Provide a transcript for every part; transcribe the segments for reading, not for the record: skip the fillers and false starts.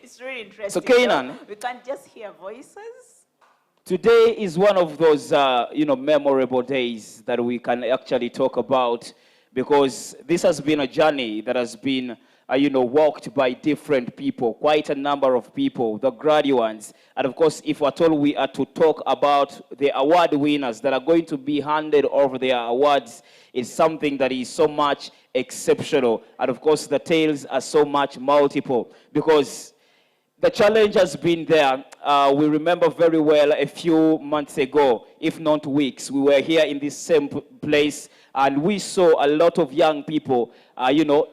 It's really interesting. So, Kanan, we can't just hear voices. today is one of those, memorable days that we can actually talk about because this has been a journey that has been, walked by different people, quite a number of people, the graduates. And of course, if at all we are to talk about the award winners that are going to be handed over their awards, it's something that is so much exceptional. And of course, the tales are so much multiple because the challenge has been there. We remember very well a few months ago, if not weeks, we were here in this same place and we saw a lot of young people,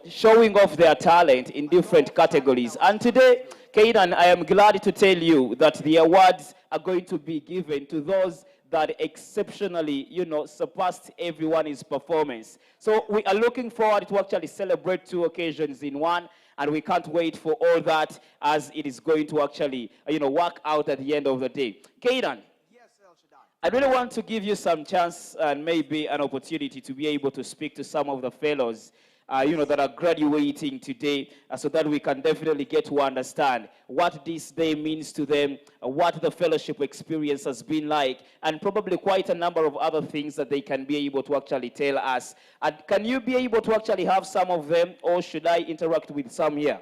showing off their talent in different categories. And today, Kaidan, I am glad to tell you that the awards are going to be given to those that exceptionally, surpassed everyone's performance. So we are looking forward to actually celebrate two occasions in one. And we can't wait for all that as it is going to actually, work out at the end of the day. Kaidan, yes, El Shaddai. I really want to give you some chance and maybe an opportunity to be able to speak to some of the fellows, that are graduating today so that we can definitely get to understand what this day means to them, what the fellowship experience has been like, and probably quite a number of other things that they can be able to actually tell us. And can you be able to actually have some of them, or should I interact with some here?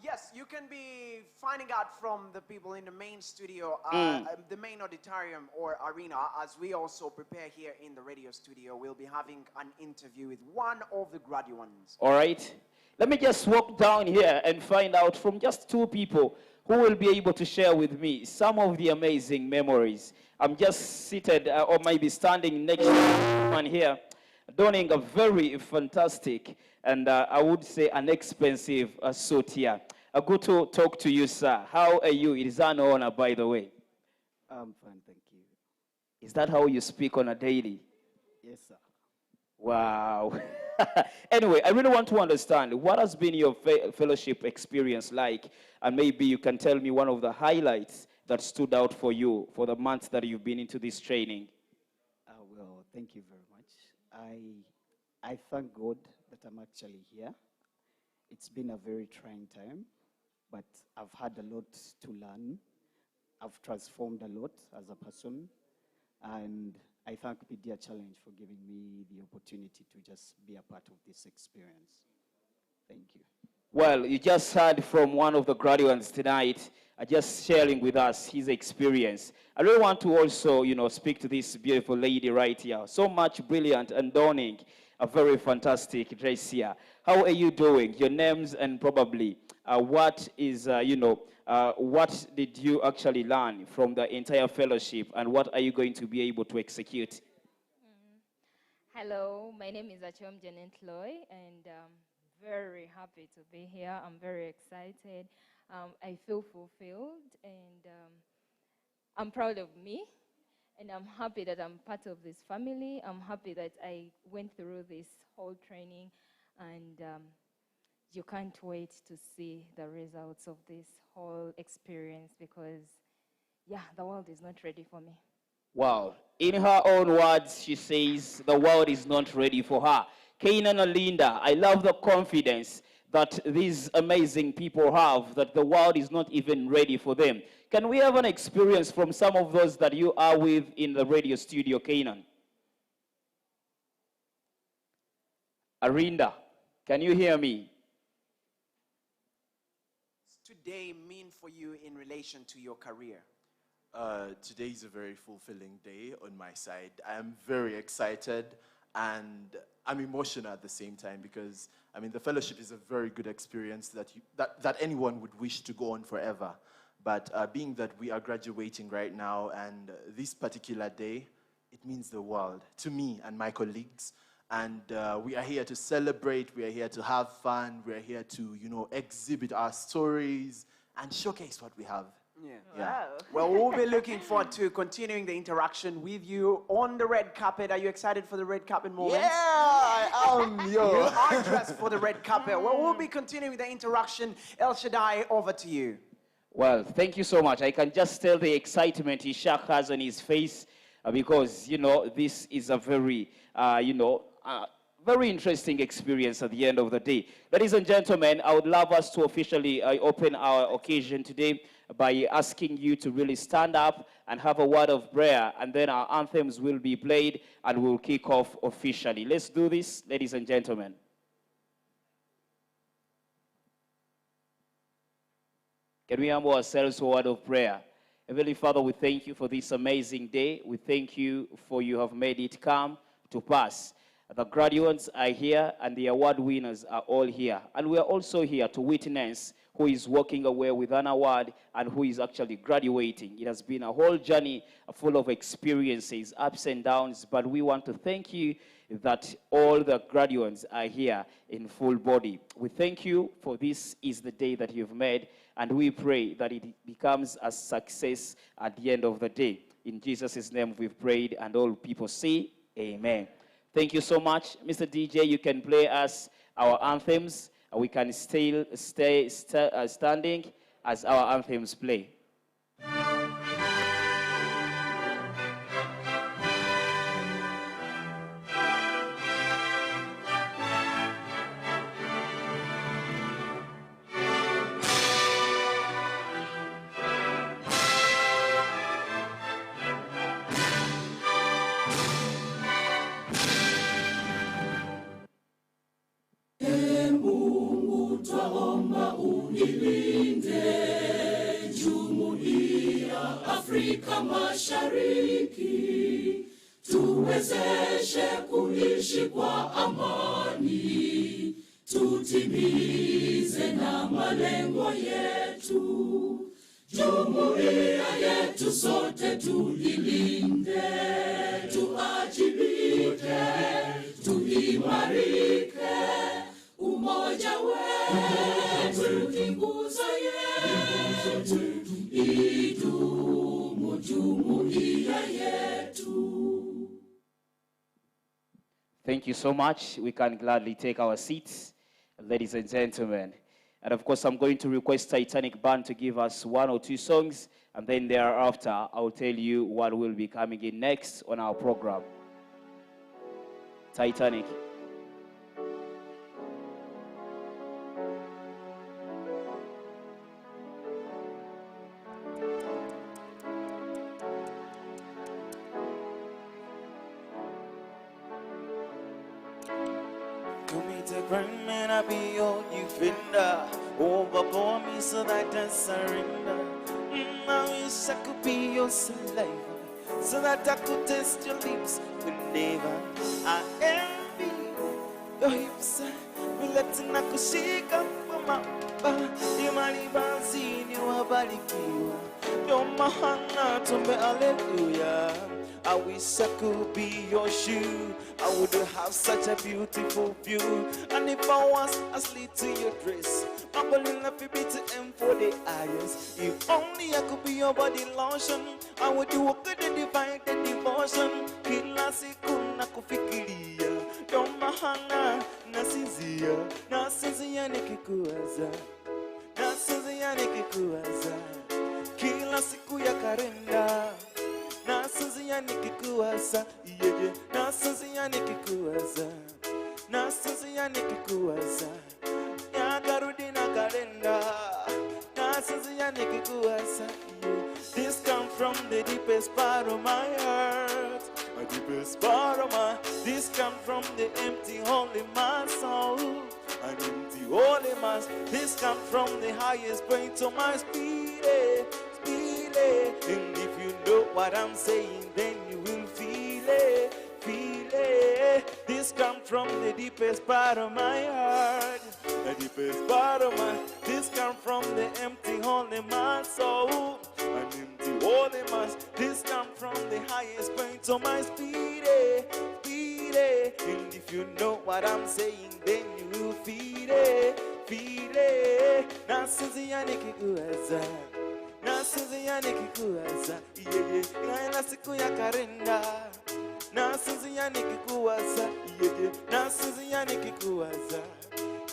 Yes, you can be finding out from the people in the main studio, the main auditorium or arena, as we also prepare here in the radio studio. We'll be having an interview with one of the graduates. All right. Let me just walk down here and find out from just two people who will be able to share with me some of the amazing memories. I'm just seated or maybe standing next to one here, donning a very fantastic and I would say an expensive suit here. Good to talk to you, sir. How are you? It is an honor, by the way. I'm fine, thank you. Is that how you speak on a daily? Yes, sir. Wow. Anyway, I really want to understand what has been your fellowship experience like, and maybe you can tell me one of the highlights that stood out for you for the months that you've been into this training. Well, thank you very much. I thank God that I'm actually here. It's been a very trying time, but I've had a lot to learn. I've transformed a lot as a person, and I thank Media Challenge for giving me the opportunity to just be a part of this experience. Thank you. Well, you just heard from one of the graduates tonight, just sharing with us his experience. I really want to also, speak to this beautiful lady right here. So much brilliant and donning, a very fantastic dress here. How are you doing? Your names and probably what is, what did you actually learn from the entire fellowship and what are you going to be able to execute? Hello, my name is Achom Janet Loy and very happy to be here. I'm very excited. I feel fulfilled and I'm proud of me. And I'm happy that I'm part of this family. I'm happy that I went through this whole training. And you can't wait to see the results of this whole experience because, the world is not ready for me. Wow. In her own words, she says the world is not ready for her. Kanan and Linda, I love the confidence that these amazing people have, that the world is not even ready for them. Can we have an experience from some of those that you are with in the radio studio, Kanan? Arinda, can you hear me? Today mean for you in relation to your career? Today is a very fulfilling day on my side. I am very excited and I'm emotional at the same time because, the fellowship is a very good experience that anyone would wish to go on forever. But being that we are graduating right now and this particular day, it means the world to me and my colleagues. And we are here to celebrate, we are here to have fun, we are here to, exhibit our stories and showcase what we have. Yeah. Wow. Well, we'll be looking forward to continuing the interaction with you on the red carpet. Are you excited for the red carpet moment? Yeah, I am, yo. You are dressed for the red carpet. Well, we'll be continuing the interaction. El Shaddai, over to you. Well, thank you so much. I can just tell the excitement Ishak has on his face because, this is a very, very interesting experience at the end of the day. Ladies and gentlemen, I would love us to officially open our occasion today by asking you to really stand up and have a word of prayer, and then our anthems will be played and we'll kick off officially. Let's do this, ladies and gentlemen. Can we humble ourselves for a word of prayer? Heavenly Father, we thank you for this amazing day. We thank you for you have made it come to pass. The graduates are here and the award winners are all here. And we are also here to witness who is walking away with an award and who is actually graduating. It has been a whole journey full of experiences, ups and downs, but we want to thank you that all the graduates are here in full body. We thank you for this is the day that you've made, and we pray that it becomes a success at the end of the day. In Jesus' name we've prayed, and all people say, amen. Thank you so much. Mr. DJ, you can play us our anthems. We can still stay standing as our anthems play. Afrika Mashariki, tuwezeshe kuishi kwa amani, tutimize na malengo yetu. Jumuiya yetu sote tuilinde, tuajibike, tuimarike, umoja wetu ni nguzo yetu, idumu jumuiya yetu. Thank you so much. We can gladly take our seats, ladies and gentlemen. And of course, I'm going to request Titanic Band to give us one or two songs, and then thereafter, I'll tell you what will be coming in next on our program. Titanic. Grind, man, I be your defender. Overpour me so that I surrender. I wish I could be your saliva, so that I could taste your lips whenever I envy your hips. Letting I could shake up for my Imalibanzini wabarikiwa. You're my hana tumbe hallelujah. I wish I could be your shoe. I would have such a beautiful view. And if I was asleep to your dress, my body left be to M for the eyes. If only I could be your body lotion, I would do a good divine devotion. Kila siku nakufikiria, you're my hana, nasinzia nikikuwaza, nasinzia nikikuwaza. Kila siku ya kalenda, nasinzia nikikuwaza, yeah, nasinzia nikikuwaza, nasinzia nikikuwaza. Yakarudi na kalenda, nasinzia nikikuwaza, yeah. This comes from the deepest part of my heart, my deepest part of my. This comes from the empty hole in my soul, an empty hole in my. This comes from the highest point of my spirit. And if you know what I'm saying, then you will feel it, feel it. This comes from the deepest part of my heart, the deepest part of my. This comes from the empty hole in my soul, an empty hole in my. This comes from the highest point of my spirit, feel it. And if you know what I'm saying, then you will feel it, feel it. Nasinzia nikikuwaza, nasinzia nikikuwaza, yeah, ina siku ya kalenda. Nasinzia nikikuwaza, yeah, nasinzia nikikuwaza,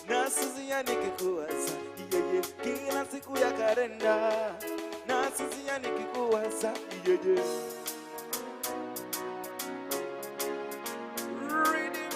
nasinzia nikikuwaza, yeah, kila siku ya kalenda. Nasinzia nikikuwaza, yeah. Reading,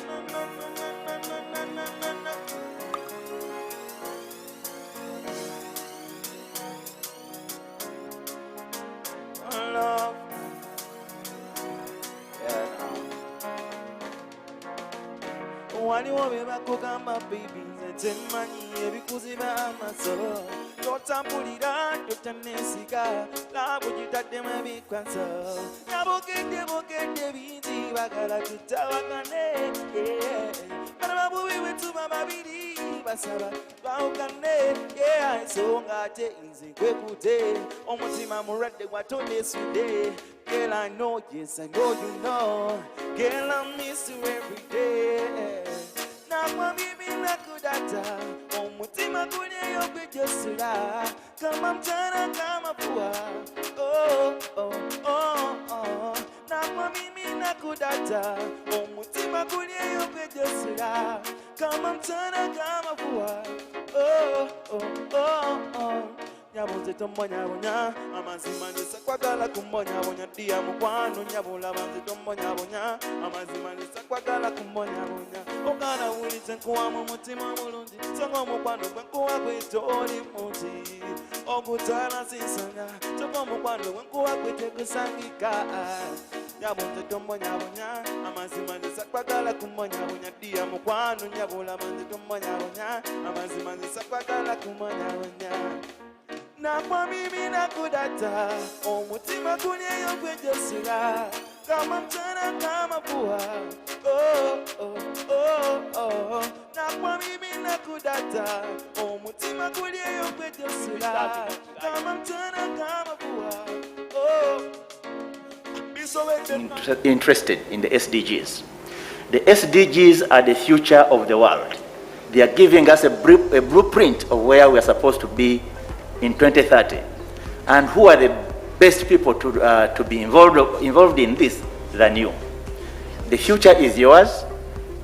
waliwo bye bakugamba baby nze temmanyi ebikuziba amaaso totambulira totaneesiga laabu gitaddemu ebikwaso nabokedde bingi bagala tutabagane bana babubi bwe tuba babiri basaba twawukane ensonga ate nze nkwekutte omutima mulwadde gwatondeesudde. Girl, I know, yes, I know you know. Girl, I miss you every day. Nakwa bibi nakudata omutima gulyeyo gwejosula kama mchana kama pua. Oh, oh, oh, oh. Nakwa bibi nakudata omutima gulyeyo gwejosula kama mchana kama pua. Oh, oh, oh, oh. Nyabuze tombonyabonya amazima nisa kwagala kumbonyabonya ddiya mukwano nyabula banze tombonyabonya amazima nisa kwagala kumbonyabonya ogana wulize nkuwamu mutima mulungi songa omukwano gwe nkuwa gwete oli muti ogutala sinsanya kyova omukwano gwe nkuwa gwete gusangika. Nyabuze tombonyabonya amazima nisa kwagala kumbonyabonya ddiya mukwano nyabula banze tombonyabonya amazima nisa kwagala kumbonyabonya. Nakwa mimi nakudata omutima gulyeyo gwejosula kama mchana kama pua. Oh, oh, oh, oh. Nakwa mimi nakudata omutima gulyeyo gwejosula kama mchana kama pua. Oh. Interested in the SDGs. The SDGs are the future of the world. They are giving us a blueprint of where we are supposed to be in 2030, and who are the best people to be involved in this than you? The future is yours.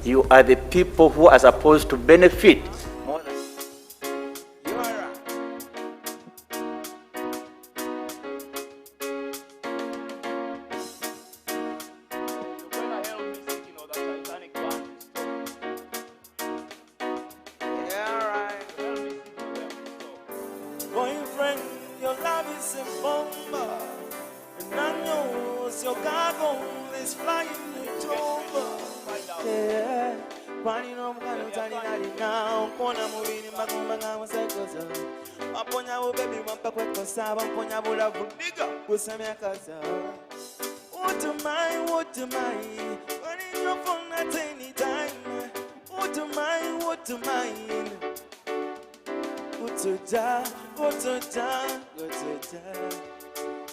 You are the people who are supposed to benefit more than You are right. Yeah, right. Boyfriend, your love is a bomb, and I know your cargo is flying it over. Yeah, running on now, Pona moving in Magumanga was a cosa. Aponya baby, Mampaco Saba, Ponya Bula Budiga, Kusamia Casa. What am I? What am I? Running up on at any time. What am I? What am I? Utuja, utuja, utuja.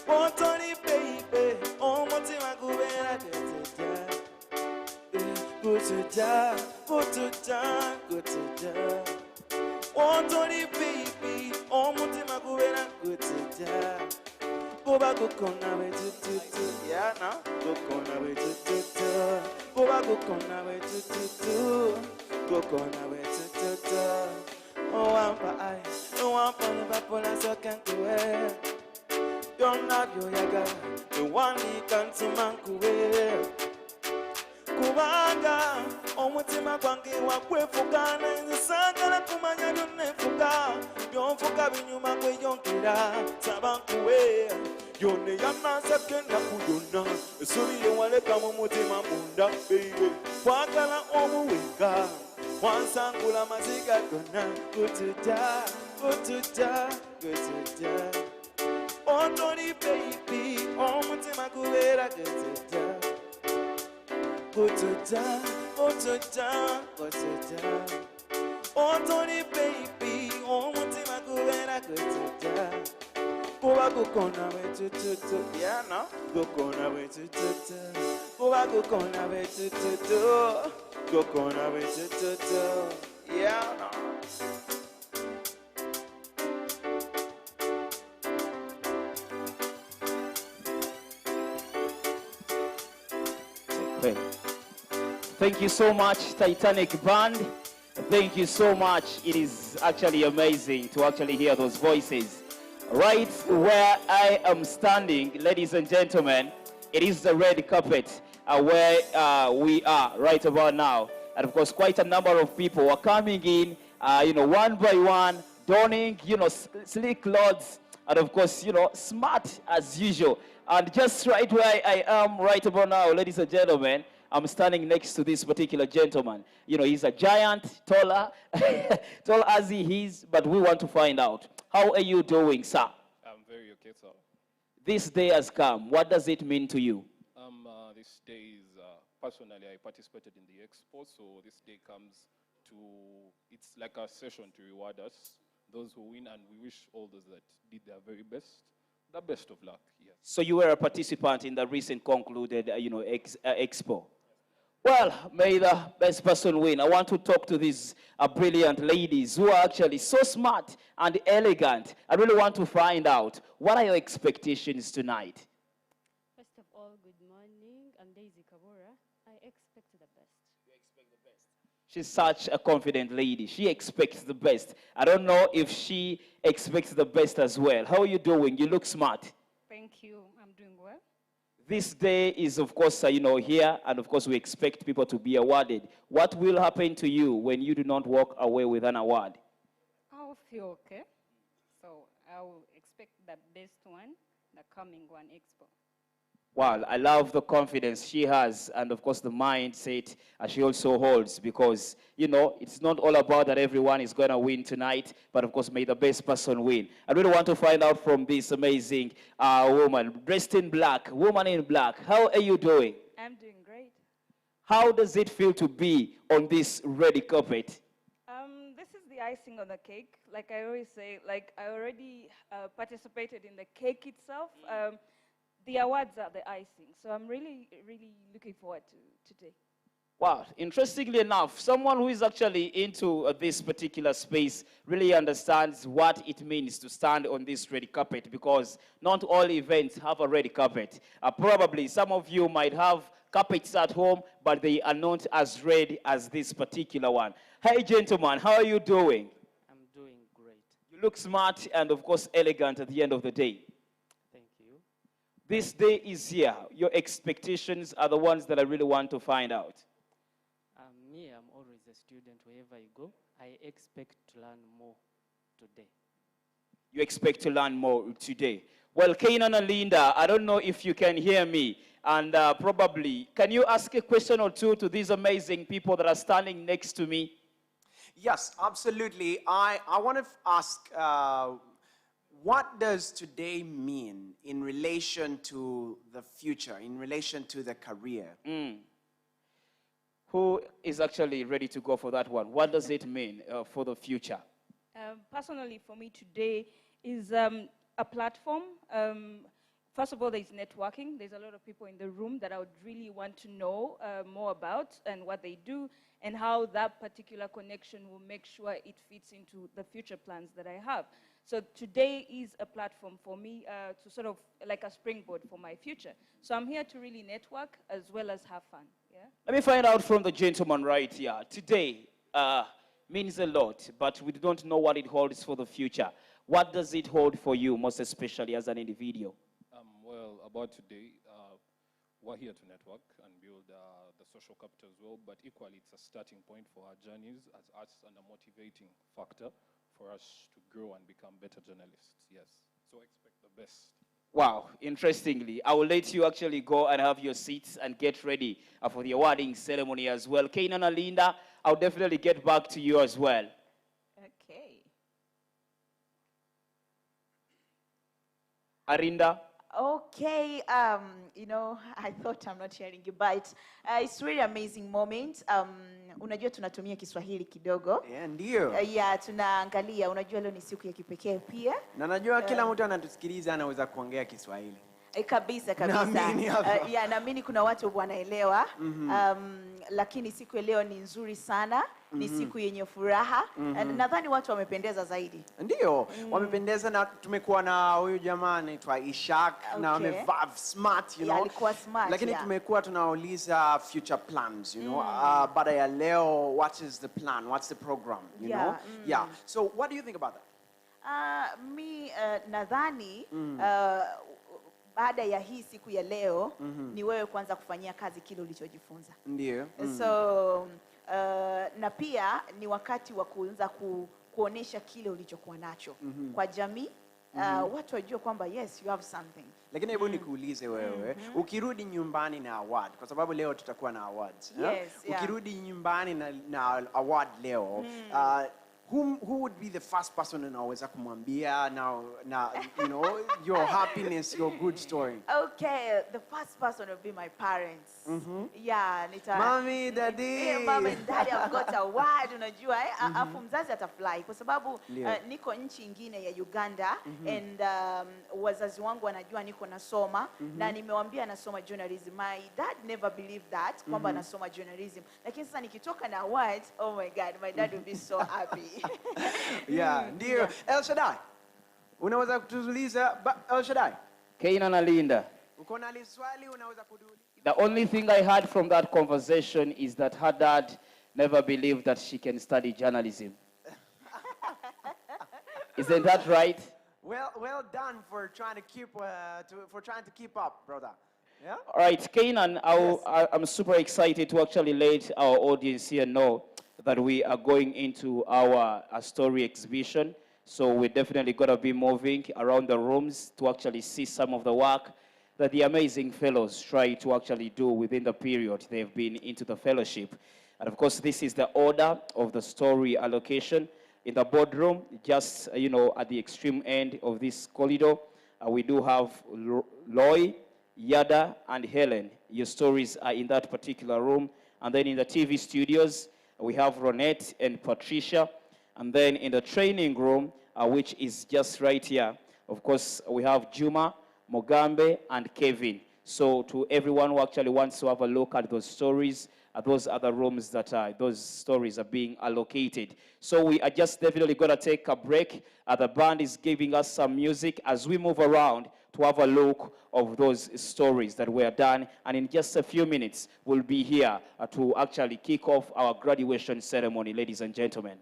Want only baby, oh, mutima kubera utuja. Utuja, utuja, utuja. Want only baby, oh, mutima kubera utuja. Kuba kukona we tututu, yeah na. Kukona we tututu. Kuba kukona we tututu. Kukona we tututu. Oh, I'm fine, so can't do it. Don't love your yaga, the one he can't to man Kubanga, omutima gwange wakwefugana ensagala kumanya byonnefuga byonfuga binyuma kweyongera saba nkuwe yonne yanasabye ennaku yonna essubi lye waleka mu mutima munda baby kwagala omuwenga wansangula maziga gonna kutuja kutuja kutuja ontoni baby omutima gubeera kutuja kutuja kutuja kutuja ontoni baby omutima gubeera kutuja kuba gukona betututu yana gukona betututu kuba gukona betututu gukona betututu yana. Thank you so much, Titanic Band. Thank you so much. It is actually amazing to actually hear those voices. Right where I am standing, ladies and gentlemen, it is the red carpet where we are right about now. And of course, quite a number of people are coming in, one by one, donning, sleek clothes, and of course, smart as usual. And just right where I am right about now, ladies and gentlemen, I'm standing next to this particular gentleman. You know, he's a giant, taller, tall as he is, but we want to find out. How are you doing, sir? I'm very okay, sir. This day has come. What does it mean to you? This day is, personally, I participated in the expo, so this day comes to, it's like a session to reward us, those who win, and we wish all those that did their very best, the best of luck, yes. So you were a participant in the recent concluded, expo. Well, may the best person win. I want to talk to these brilliant ladies who are actually so smart and elegant. I really want to find out, what are your expectations tonight? First of all, good morning. I'm Daisy Kabura. I expect the best. You expect the best? She's such a confident lady. She expects the best. I don't know if she expects the best as well. How are you doing? You look smart. Thank you. I'm doing well. This day is, of course, here, and of course, we expect people to be awarded. What will happen to you when you do not walk away with an award? I'll feel okay. So I'll expect the best one, the coming one expo. Wow, I love the confidence she has, and of course, the mindset she also holds, because, it's not all about that everyone is going to win tonight, but of course, may the best person win. I really want to find out from this amazing woman, dressed in black, woman in black. How are you doing? I'm doing great. How does it feel to be on this red carpet? This is the icing on the cake. Like I always say, like I already participated in the cake itself. The awards are the icing. So I'm really, really looking forward to today. Wow, interestingly enough, someone who is actually into this particular space really understands what it means to stand on this red carpet, because not all events have a red carpet. Probably some of you might have carpets at home, but they are not as red as this particular one. Hey, gentlemen, how are you doing? I'm doing great. You look smart and, of course, elegant at the end of the day. Thank you. This day is here. Your expectations are the ones that I really want to find out. Me, I'm always a student wherever you go. I expect to learn more today. You expect to learn more today. Well, Kainan and Linda, I don't know if you can hear me. And probably, can you ask a question or two to these amazing people that are standing next to me? Yes, absolutely. I want to ask, what does today mean in relation to the future, in relation to the career? Who is actually ready to go for that one? What does it mean for the future? Personally, for me today is a platform. First of all, there's networking. There's a lot of people in the room that I would really want to know more about and what they do and how that particular connection will make sure it fits into the future plans that I have. So today is a platform for me to sort of like a springboard for my future. So I'm here to really network as well as have fun. Yeah? Let me find out from the gentleman right here. Today means a lot, but we don't know what it holds for the future. What does it hold for you, most especially as an individual? Well, about today, we're here to network and build the social capital as well, but equally it's a starting point for our journeys as arts and a motivating factor for us to grow and become better journalists, yes. So expect the best. Wow, interestingly, I will let you actually go and have your seats and get ready for the awarding ceremony as well. Kainan and Linda, I'll definitely get back to you as well. Okay. Arinda? Okay, I thought I'm not hearing you, but it's really amazing moment. Unajua tunatumia Kiswahili kidogo. Ndio. Tunaangalia, unajua leo ni siku ya kipekee pia. Na najua kila mtu anatusikiliza anaweza kuongea Kiswahili. Kabisa. Naamini kuna watu wanaelewa. Lakini siku ya leo ni nzuri sana. Ni siku yenye furaha. Nadhani watu wamependeza zaidi. Ndio, wamependeza, na tumekuwa na huyu jamaa anaitwa Ishak, na amevaa smart, alikuwa smart. Lakini tumekuwa tunauliza future plans, baada ya leo, what is the plan? What's the program, you know? Yeah. So what do you think about that? Nadhani baada ya hii siku ya leo ni wewe kwanza kufanyia kazi kile ulichojifunza. Ndio. So na pia ni wakati wa kuanza kuonesha kile ulichokuwa nacho kwa jamii watu wajue kwamba yes, you have something. Lakini hebu nikuulize wewe, ukirudi nyumbani na award, kwa sababu leo tutakuwa na awards. Yes, yeah. Ukirudi nyumbani na award leo, who would be the first person unaweza kumwambia na you know, your happiness, your good story? Okay, the first person would be my parents. Yeah, Mommy, daddy. Yeah, mom and daddy have got a award, unajua afu mzazi atafurahi kwa sababu niko nchi ingine ya Uganda and wazazi wangu wanajua niko nasoma na nimewambia nasoma journalism. My dad never believed that kwamba nasoma journalism. Lakini sasa nikitoka na award, oh my God, my dad will be so happy. Yeah, ndio. El Shaddai, unaweza kutuuliza El Shaddai? Keina na Linda. Uko na swali unaweza kuuliza? The only thing I heard from that conversation is that her dad never believed that she can study journalism. Isn't that right? Well done for trying to keep up, brother. Yeah? All right, Kainan, I'm super excited to actually let our audience here know that we are going into our story exhibition. So we're definitely going to be moving around the rooms to actually see some of the work that the amazing fellows try to actually do within the period they've been into the fellowship. And of course, this is the order of the story allocation. In the boardroom, just, you know, at the extreme end of this corridor, we do have Loy, Yada, and Helen. Your stories are in that particular room. And then in the TV studios, we have Ronette and Patricia. And then in the training room, which is just right here, of course, we have Juma, Mogambe, and Kevin. So to everyone who actually wants to have a look at those stories, those are the rooms that those stories are being allocated. So we are just definitely going to take a break. The band is giving us some music as we move around to have a look of those stories that were done. And in just a few minutes, we'll be here to actually kick off our graduation ceremony, ladies and gentlemen.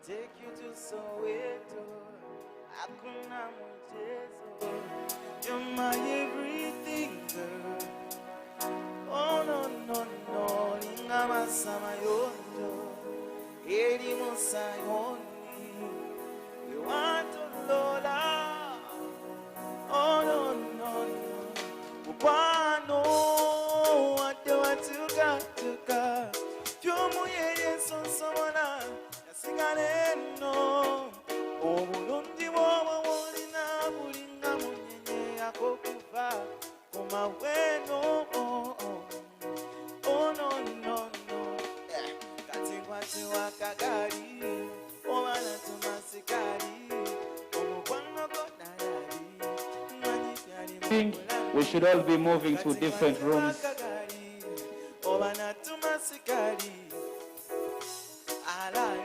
Take you to Soweto, hakuna mchezo. You're my everything, girl. Oh no no no, ingama sama yondo, eri musayoni. You want to Lola? Oh no no no, upano wate watuka. Yomu yeye son samana. Sigareno, obulungi bw'obawulina bulinga munyenye akokuva kumaweno. Oh no no no, kati kwati wakagali oba natuma sikali omukwano godalali manyi byali mukula. We should all be moving to different rooms. Oba natuma sikali alali.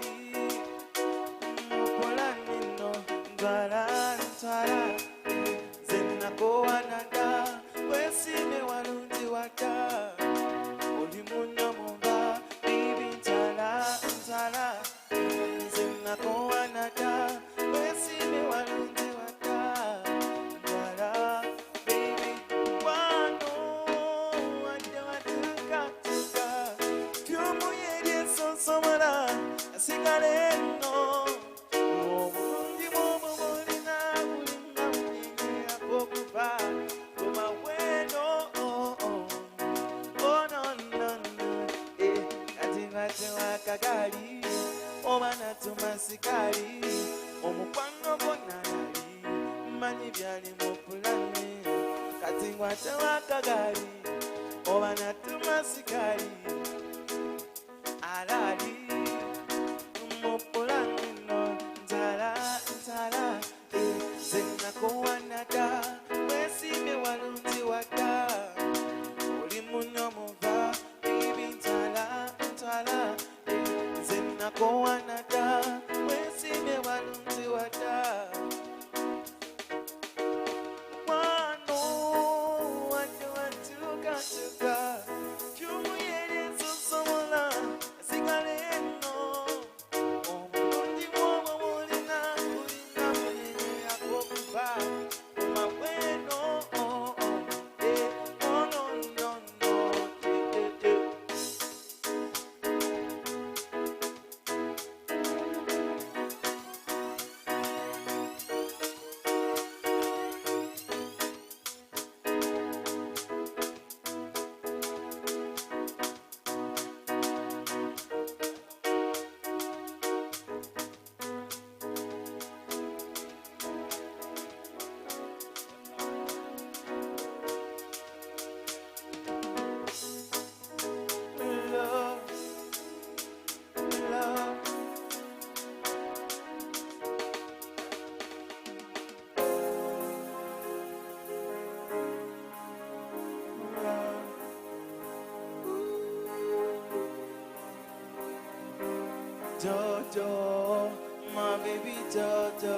Jojo, my baby Jojo,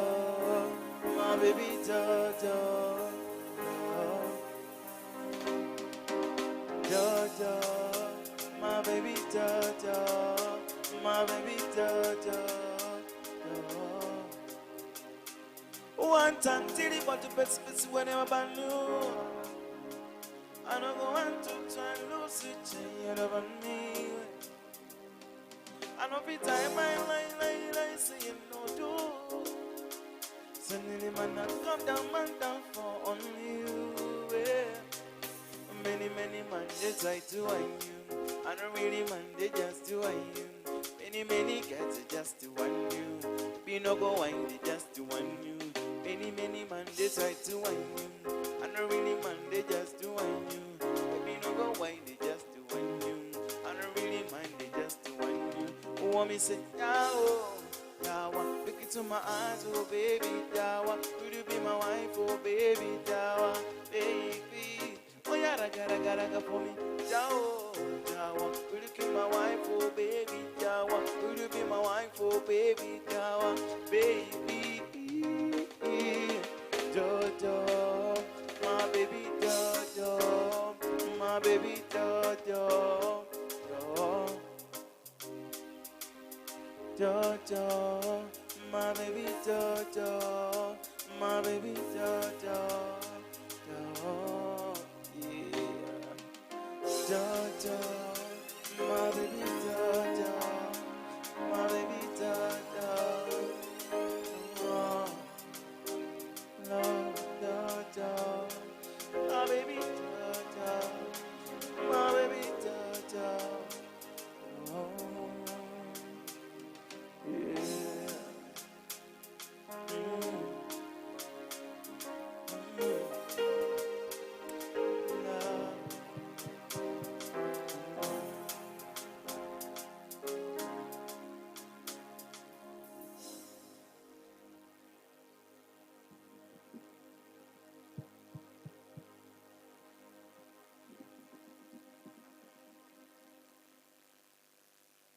my baby Jojo. Jojo, my baby Jojo, my baby Jojo. One time till you got the best whenever I knew. I don't go want to try and lose it, you never me. I know be time I say you no do. Suddenly man I come down for only you. Yeah. Many mandates I do on you. I don't really mandate just to on you. Many cats just to on you. Be no go wind it just to on you. Many mandates I do on you. I don't really mandate just to on you. Be no go wind it just to on you. I don't really mind it just to on you. Oh, want me say, Dawa, look into my eyes, oh baby, Dawa. Will you be my wife, oh baby, Dawa, baby. Oh yeah, raga for me, Dawa. Will you be my wife, oh baby, Dawa. Will you be my wife, oh baby, Dawa, baby. Jojo, my baby Jojo, my baby Jojo, Jojo, my baby Jojo, my baby Jojo, yeah. Jojo, my baby Jojo, my baby Jojo, Jojo, my baby Jojo, my baby Jojo, yeah.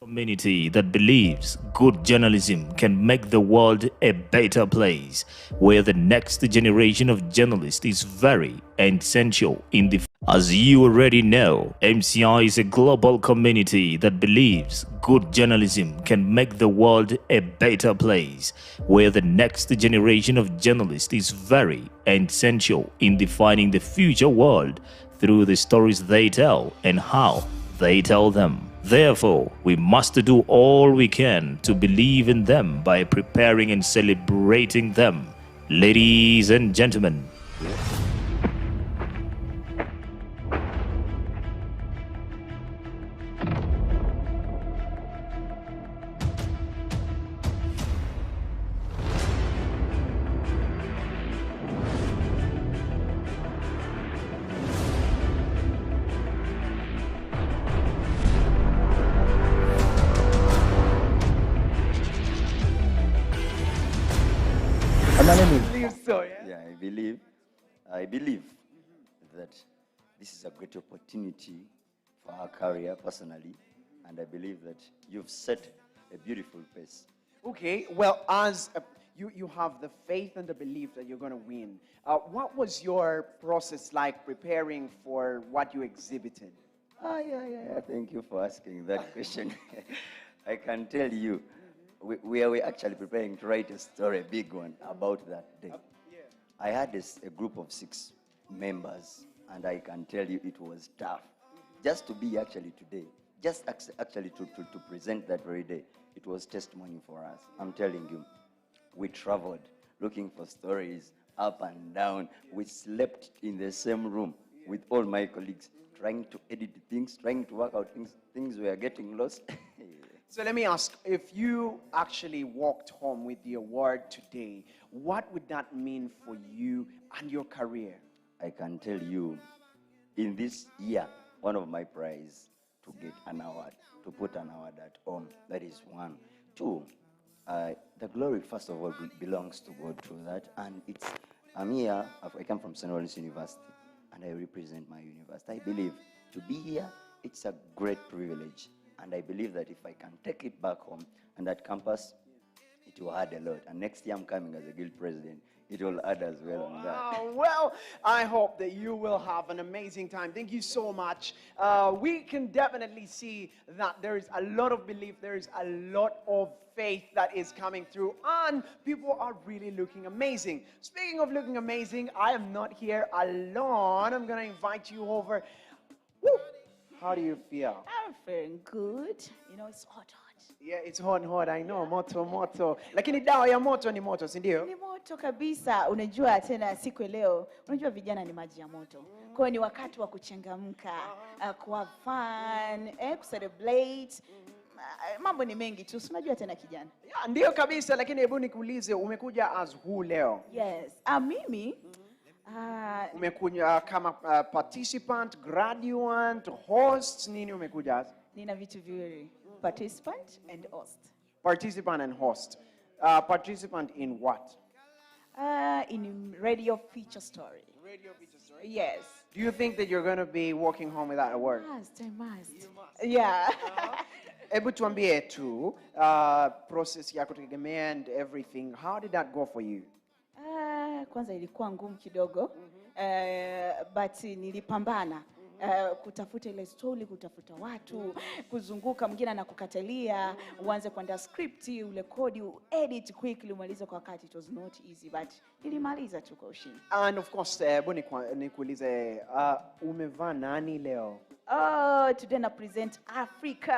Community that believes good journalism can make the world a better place, where the next generation of journalists is very essential in the. As you already know, MCI is a global community that believes good journalism can make the world a better place, where the next generation of journalists is very essential in defining the future world through the stories they tell and how they tell them. Therefore, we must do all we can to believe in them by preparing and celebrating them. Ladies and gentlemen, Yeah, I believe that this is a great opportunity for our career personally, and I believe that you've set a beautiful pace. Okay, well, as you have the faith and the belief that you're going to win, what was your process like preparing for what you exhibited? Yeah. Thank you for asking that question. I can tell you, we are actually preparing to write a story, a big one, about that day. I had a group of 6 members, and I can tell you it was tough. Just to be actually today, just actually to present that very day, it was testimony for us. I'm telling you, we traveled looking for stories up and down. We slept in the same room with all my colleagues, trying to edit things, trying to work out things. Things were getting lost. So let me ask, if you actually walked home with the award today, what would that mean for you and your career? I can tell you, in this year, one of my prizes to get an award, to put an award at home. That is one. 2, the glory, first of all, belongs to God through that. And I'm here, I come from St. Lawrence University, and I represent my university. I believe to be here, it's a great privilege. And I believe that if I can take it back home and at campus, it will add a lot. And next year I'm coming as a guild president. It will add as well on that. Wow. Well, I hope that you will have an amazing time. Thank you so much. We can definitely see that there is a lot of belief, there is a lot of faith that is coming through, and people are really looking amazing. Speaking of looking amazing, I am not here alone. I'm going to invite you over. Woo. How do you feel? I'm feeling good. You know, it's hot. Yeah, it's hot, I know. Moto. Lakini dawa ya moto ni moto, si ndio? Ni moto kabisa. Unajua tena siku ya leo, unajua vijana ni maji ya moto. Kwa hiyo ni wakati wa kuchangamka, kuwa fun, kucelebrate. Mambo ni mengi tu. Unajua tena kijana. Yeah, ndio kabisa, lakini hebu nikuulize, umekuja as who leo? Yes. Mimi umekuja kama participant, graduate, host, nini umekuja as? Nina vitu viwili. Participant and host. Participant and host. Participant in what? In radio feature story. Radio feature story? Yes. Do you think that you're going to be walking home with that award? I must. Yeah. Hebu tuambie tu, process ya kutegemea and everything. How did that go for you? Kwanza ilikuwa ngumu kidogo. But nilipambana. Kutafuta ile story, kutafuta watu, kuzunguka, mwingine anakukatalia, uanze kuandaa script, ule kodi, edit quickly, umalize kwa wakati. It was not easy, but nilimaliza tu kwa ushindi. And of course, nikuulize, umevaa nani leo? Today na present Africa.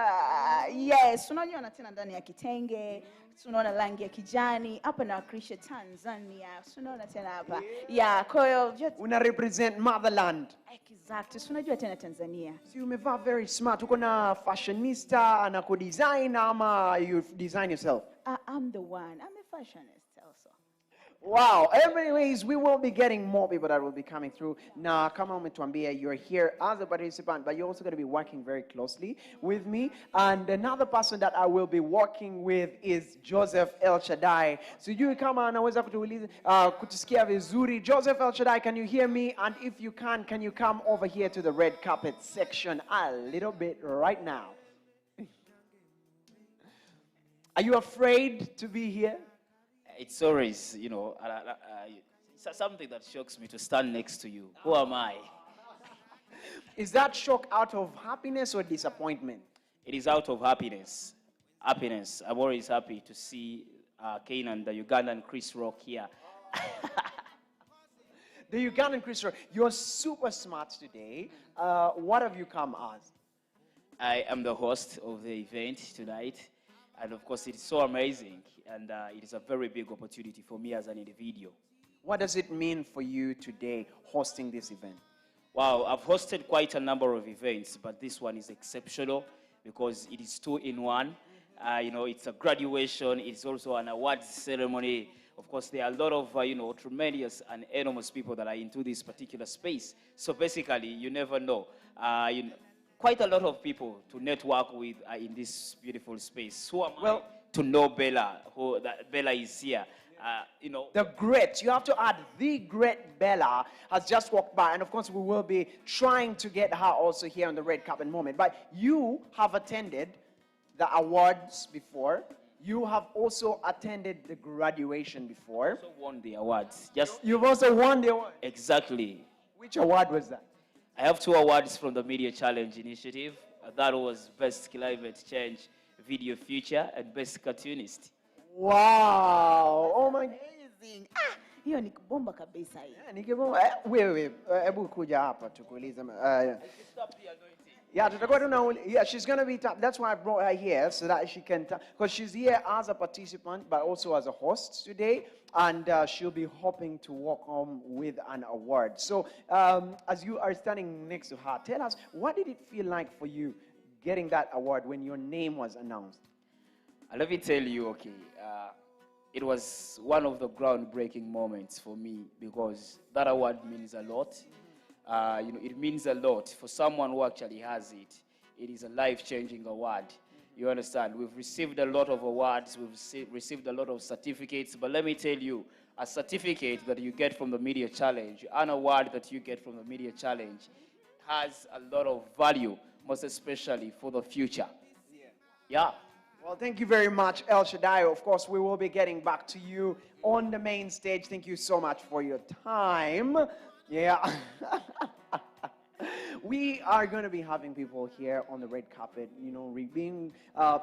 Yes, unaona tena ndani ya kitenge, tunaona rangi ya kijani, hapa na wakilisha Tanzania. Tunaona tena hapa. Yeah, kwa hiyo una represent motherland. Exactly. Unajua tena Tanzania. Si umevaa very smart. Uko na fashionista, anako design ama you design yourself? I'm the one. I'm a fashionist also. Wow. Anyways, we will be getting more people that will be coming through. Na kama umetuambia, you're here as a participant, but you're also going to be working very closely with me. And another person that I will be working with is Joseph El Shaddai. Sijui kama anaweza kutusikia vizuri. Joseph El Shaddai, can you hear me? And if you can you come over here to the red carpet section a little bit right now? Are you afraid to be here? It's always, you know, something that shocks me to stand next to you. Who am I? Is that shock out of happiness or disappointment? It is out of happiness. Happiness. I'm always happy to see Kanan, the Ugandan Chris Rock here. The Ugandan Chris Rock. You're super smart today. What have you come as? I am the host of the event tonight. And of course, it is so amazing. And it is a very big opportunity for me as an individual. What does it mean for you today hosting this event? Wow, I've hosted quite a number of events, but this one is exceptional because it is 2-in-1. You know, it's a graduation. It's also an awards ceremony. Of course, there are a lot of, you know, tremendous and enormous people that are into this particular space. So basically, you never know. You know, quite a lot of people to network with in this beautiful space. Who am I to know Bella? That Bella is here. You know, the great, you have to add, the great Bella has just walked by, and of course we will be trying to get her also here on the red carpet moment. But you have attended the awards before. You have also attended the graduation before. Also won the awards. You've also won the award. Exactly. Which award was that? I have 2 awards from the Media Challenge Initiative. That was Best Climate Change Video Feature and Best Cartoonist. Wow! Oh my God. Amazing. Hiyo ni bomba kabisa hii. Ni kibomba. Wewe, hebu kuja hapa tukuulize. Yeah, she's going to be, that's why I brought her here, so that she can, because she's here as a participant, but also as a host today, and she'll be hoping to walk home with an award. So, as you are standing next to her, tell us, what did it feel like for you getting that award when your name was announced? Let me tell you, okay, it was one of the groundbreaking moments for me because that award means a lot. You know, it means a lot for someone who actually has it. It is a life-changing award. You understand? We've received a lot of awards. We've received a lot of certificates. But let me tell you, a certificate that you get from the Media Challenge, an award that you get from the Media Challenge has a lot of value, most especially for the future. Yeah. Yeah. Well, thank you very much, El Shaddai. Of course, we will be getting back to you on the main stage. Thank you so much for your time. Yeah. We are going to be having people here on the red carpet, you know,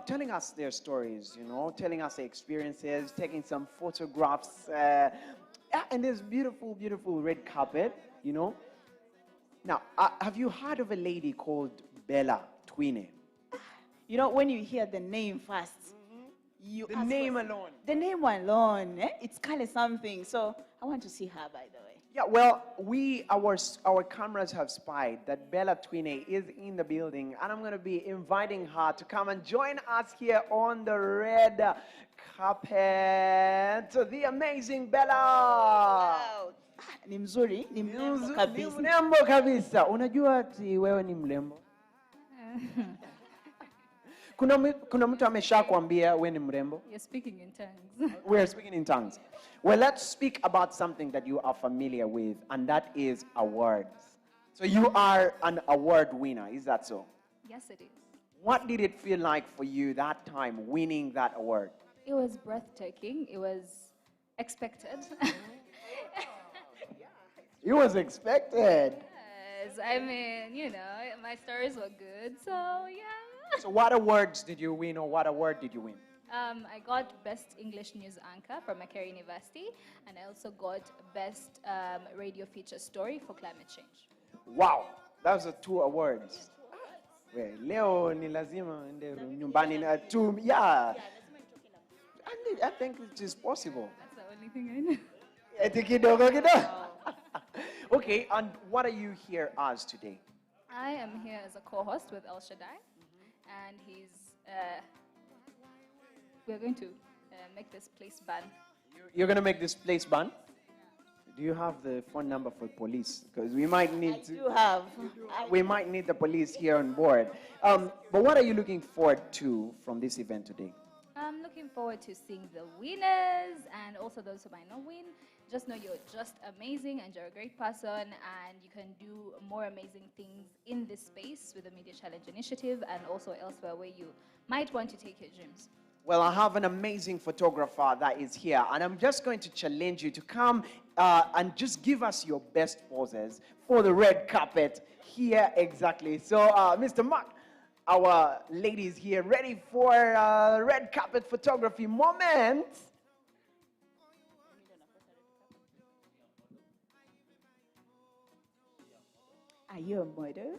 telling us their stories, you know, telling us their experiences, taking some photographs, and this beautiful, beautiful red carpet, you know. Now, have you heard of a lady called Bella Twine? You know, when you hear the name first, The name alone. The name alone, it's kind of something. So I want to see her, by the way. Yeah, well, our cameras have spied that Bella Twine is in the building, and I'm going to be inviting her to come and join us here on the red carpet. The amazing Bella. Wow. Ni mzuri, ni mrembo kabisa. Ni mrembo kabisa. Unajua ati wewe ni mrembo? Kuna mtu ameshakwambia wewe ni mrembo? You're speaking in tongues. We're speaking in tongues. Well, let's speak about something that you are familiar with, and that is awards. So you are an award winner, is that so? Yes, it is. What did it feel like for you that time, winning that award? It was breathtaking. It was expected. It was expected. Yes, I mean, you know, my stories were good, so yeah. So what awards did you win, or what award did you win? I got Best English News Anchor from Macquarie University, and I also got Best Radio Feature Story for Climate Change. Wow, those are 2 awards. Well, leo ni lazima ende nyumbani na tu, yeah. I think it is possible. That's the only thing I know. Eti kidogo kidogo. Okay, and what are you here as today? I am here as a co-host with El Shaddai, and we're going to make this place ban. You're going to make this place ban? Do you have the phone number for police? Because we might need to. I do have. We might need the police here on board. But what are you looking forward to from this event today? I'm looking forward to seeing the winners and also those who might not win. Just know you're just amazing and you're a great person, and you can do more amazing things in this space with the Media Challenge Initiative and also elsewhere where you might want to take your dreams. Well, I have an amazing photographer that is here, and I'm just going to challenge you to come and just give us your best poses for the red carpet here exactly. So, Mr. Mark, our ladies here ready for red carpet photography moment. Are you a model?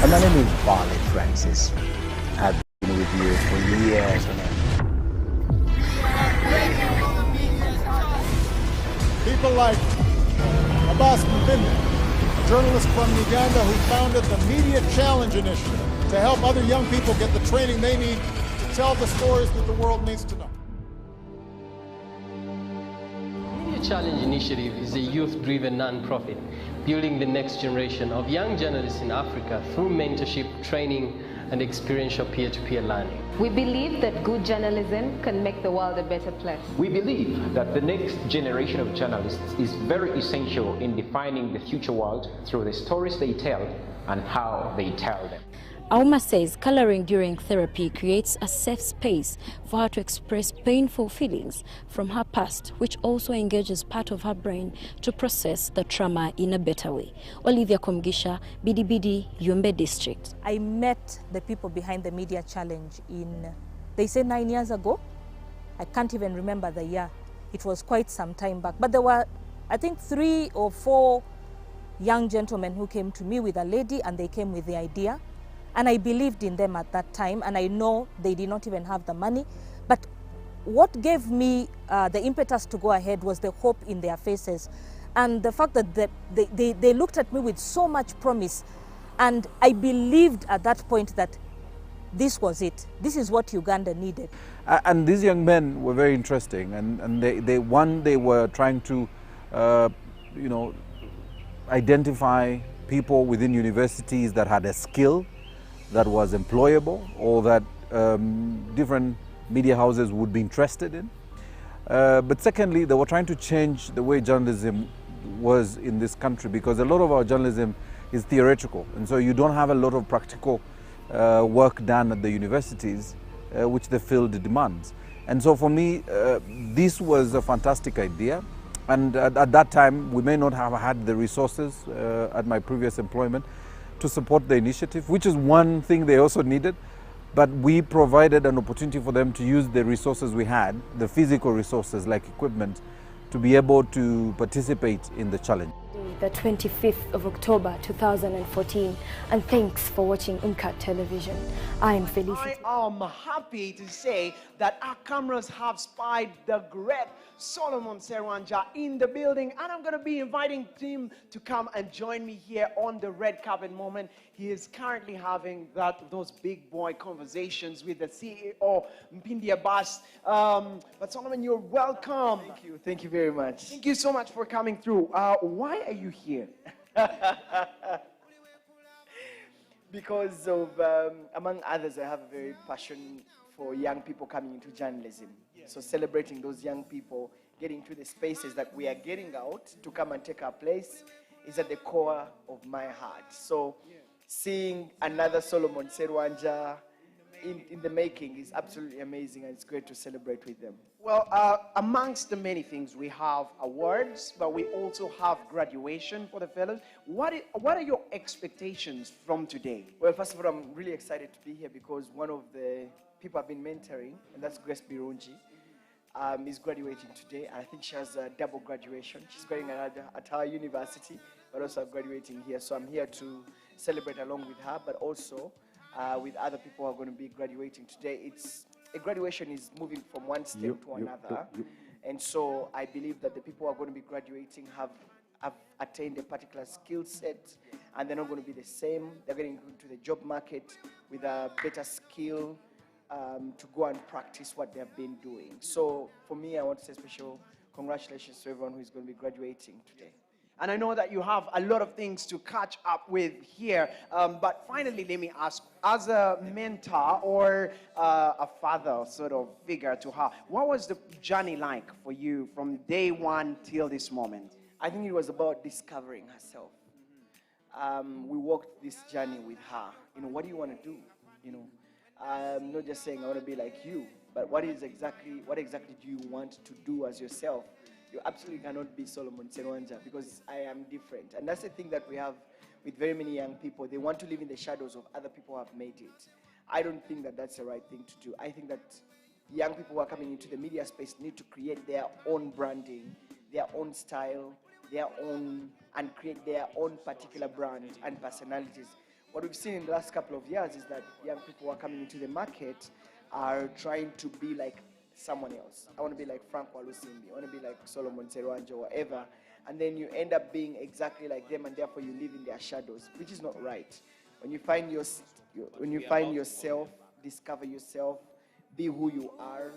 My name is Barley Francis. I've been with you for years on end. People like Abbas Mvinda, a journalist from Uganda who founded the Media Challenge Initiative to help other young people get the training they need to tell the stories that the world needs to know. Media Challenge Initiative is a youth-driven non-profit building the next generation of young journalists in Africa through mentorship, training, and experiential peer-to-peer learning. We believe that good journalism can make the world a better place. We believe that the next generation of journalists is very essential in defining the future world through the stories they tell and how they tell them. Auma says coloring during therapy creates a safe space for her to express painful feelings from her past, which also engages part of her brain to process the trauma in a better way. Olivia Komgisha, Bidibidi, Yumbe District. I met the people behind the Media Challenge they say 9 years ago. I can't even remember the year. It was quite some time back. But there were, I think, 3 or 4 young gentlemen who came to me with a lady, and they came with the idea. And I believed in them at that time, and I know they did not even have the money. But what gave me the impetus to go ahead was the hope in their faces, and the fact that they looked at me with so much promise. And I believed at that point that this was it. This is what Uganda needed. And these young men were very interesting, and they were trying to, you know, identify people within universities that had a skill that was employable, or that different media houses would be interested in. But secondly, they were trying to change the way journalism was in this country, because a lot of our journalism is theoretical, and so you don't have a lot of practical work done at the universities, which the field demands. And so for me, this was a fantastic idea. And at that time, we may not have had the resources at my previous employment to support the initiative, which is one thing they also needed. But we provided an opportunity for them to use the resources we had, the physical resources like equipment, to be able to participate in the challenge. The 25th of October 2014, and thanks for watching Uncut Television. I am Felicity. I am happy to say that our cameras have spied the great Solomon Serwanja in the building, and I'm going to be inviting him to come and join me here on the red carpet moment. He is currently having those big boy conversations with the CEO, Mpindi Abbas. But Solomon, you're welcome. Thank you very much. Thank you so much for coming through. Why are you here? Because of, among others, I have a very passion for young people coming into journalism. So celebrating those young people, getting to the spaces that we are getting out to come and take our place is at the core of my heart. So seeing another Solomon Serwanja in the making is absolutely amazing, and it's great to celebrate with them. Well, amongst the many things, we have awards, but we also have graduation for the fellows. What are your expectations from today? Well, first of all, I'm really excited to be here because one of the people I've been mentoring, and that's Grace Birungi, is graduating today. And I think she has a double graduation. She's going at her university, but also graduating here. So I'm here to celebrate along with her, but also with other people who are going to be graduating today. A graduation is moving from one step to another. And so I believe that the people who are going to be graduating have attained a particular skill set, and they're not going to be the same. They're getting into the job market with a better skill to go and practice what they have been doing. So for me, I want to say special congratulations to everyone who is going to be graduating today. And I know that you have a lot of things to catch up with here. But finally, let me ask, as a mentor or a father sort of figure to her, what was the journey like for you from day one till this moment? I think it was about discovering herself. We walked this journey with her. You know, what do you want to do? You know, not just saying I want to be like you, but what exactly do you want to do as yourself? You absolutely cannot be Solomon Serwanja because I am different. And that's the thing that we have with very many young people. They want to live in the shadows of other people who have made it. I don't think that that's the right thing to do. I think that young people who are coming into the media space need to create their own branding, their own style, and create their own particular brand and personalities. What we've seen in the last couple of years is that young people who are coming into the market are trying to be like someone else. I want to be like Frank Walusimbi. I want to be like Solomon Serwanja or whatever. And then you end up being exactly like them, and therefore you live in their shadows, which is not right. When you find yourself, discover yourself, be who you are,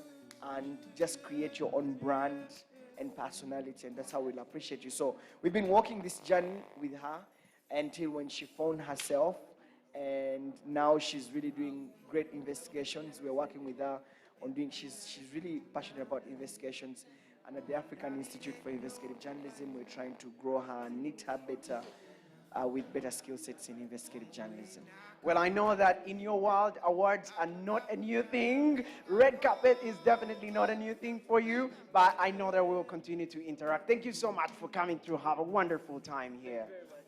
and just create your own brand and personality, and that's how we'll appreciate you. So we've been walking this journey with her until when she found herself, and now she's really doing great investigations. We're working with her on doing, she's really passionate about investigations, and at the African Institute for Investigative Journalism, we're trying to grow her and knit her better with better skill sets in investigative journalism. Well, I know that in your world, awards are not a new thing. Red carpet is definitely not a new thing for you, but I know that we'll continue to interact. Thank you so much for coming through. Have a wonderful time here.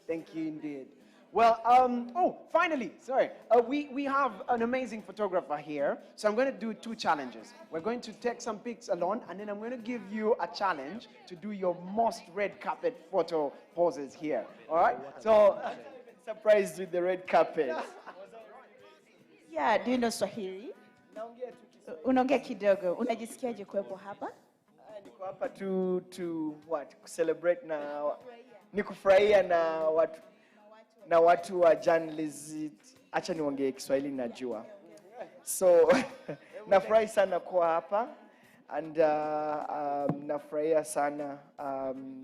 Thank you indeed. Well, finally, sorry. We have an amazing photographer here. So I'm going to do 2 challenges. We're going to take some pics alone, and then I'm going to give you a challenge to do your most red carpet photo poses here. All right? So, Surprised with the red carpet. Yeah, do you know Swahili? Unaongea kidogo. Unajisikiaje kuwepo hapa? Niko hapa to what? Celebrate na ni kufurahia na watu wa journalism. Acha niongee Kiswahili najua. So nafurahi sana kuwa hapa and nafurahia sana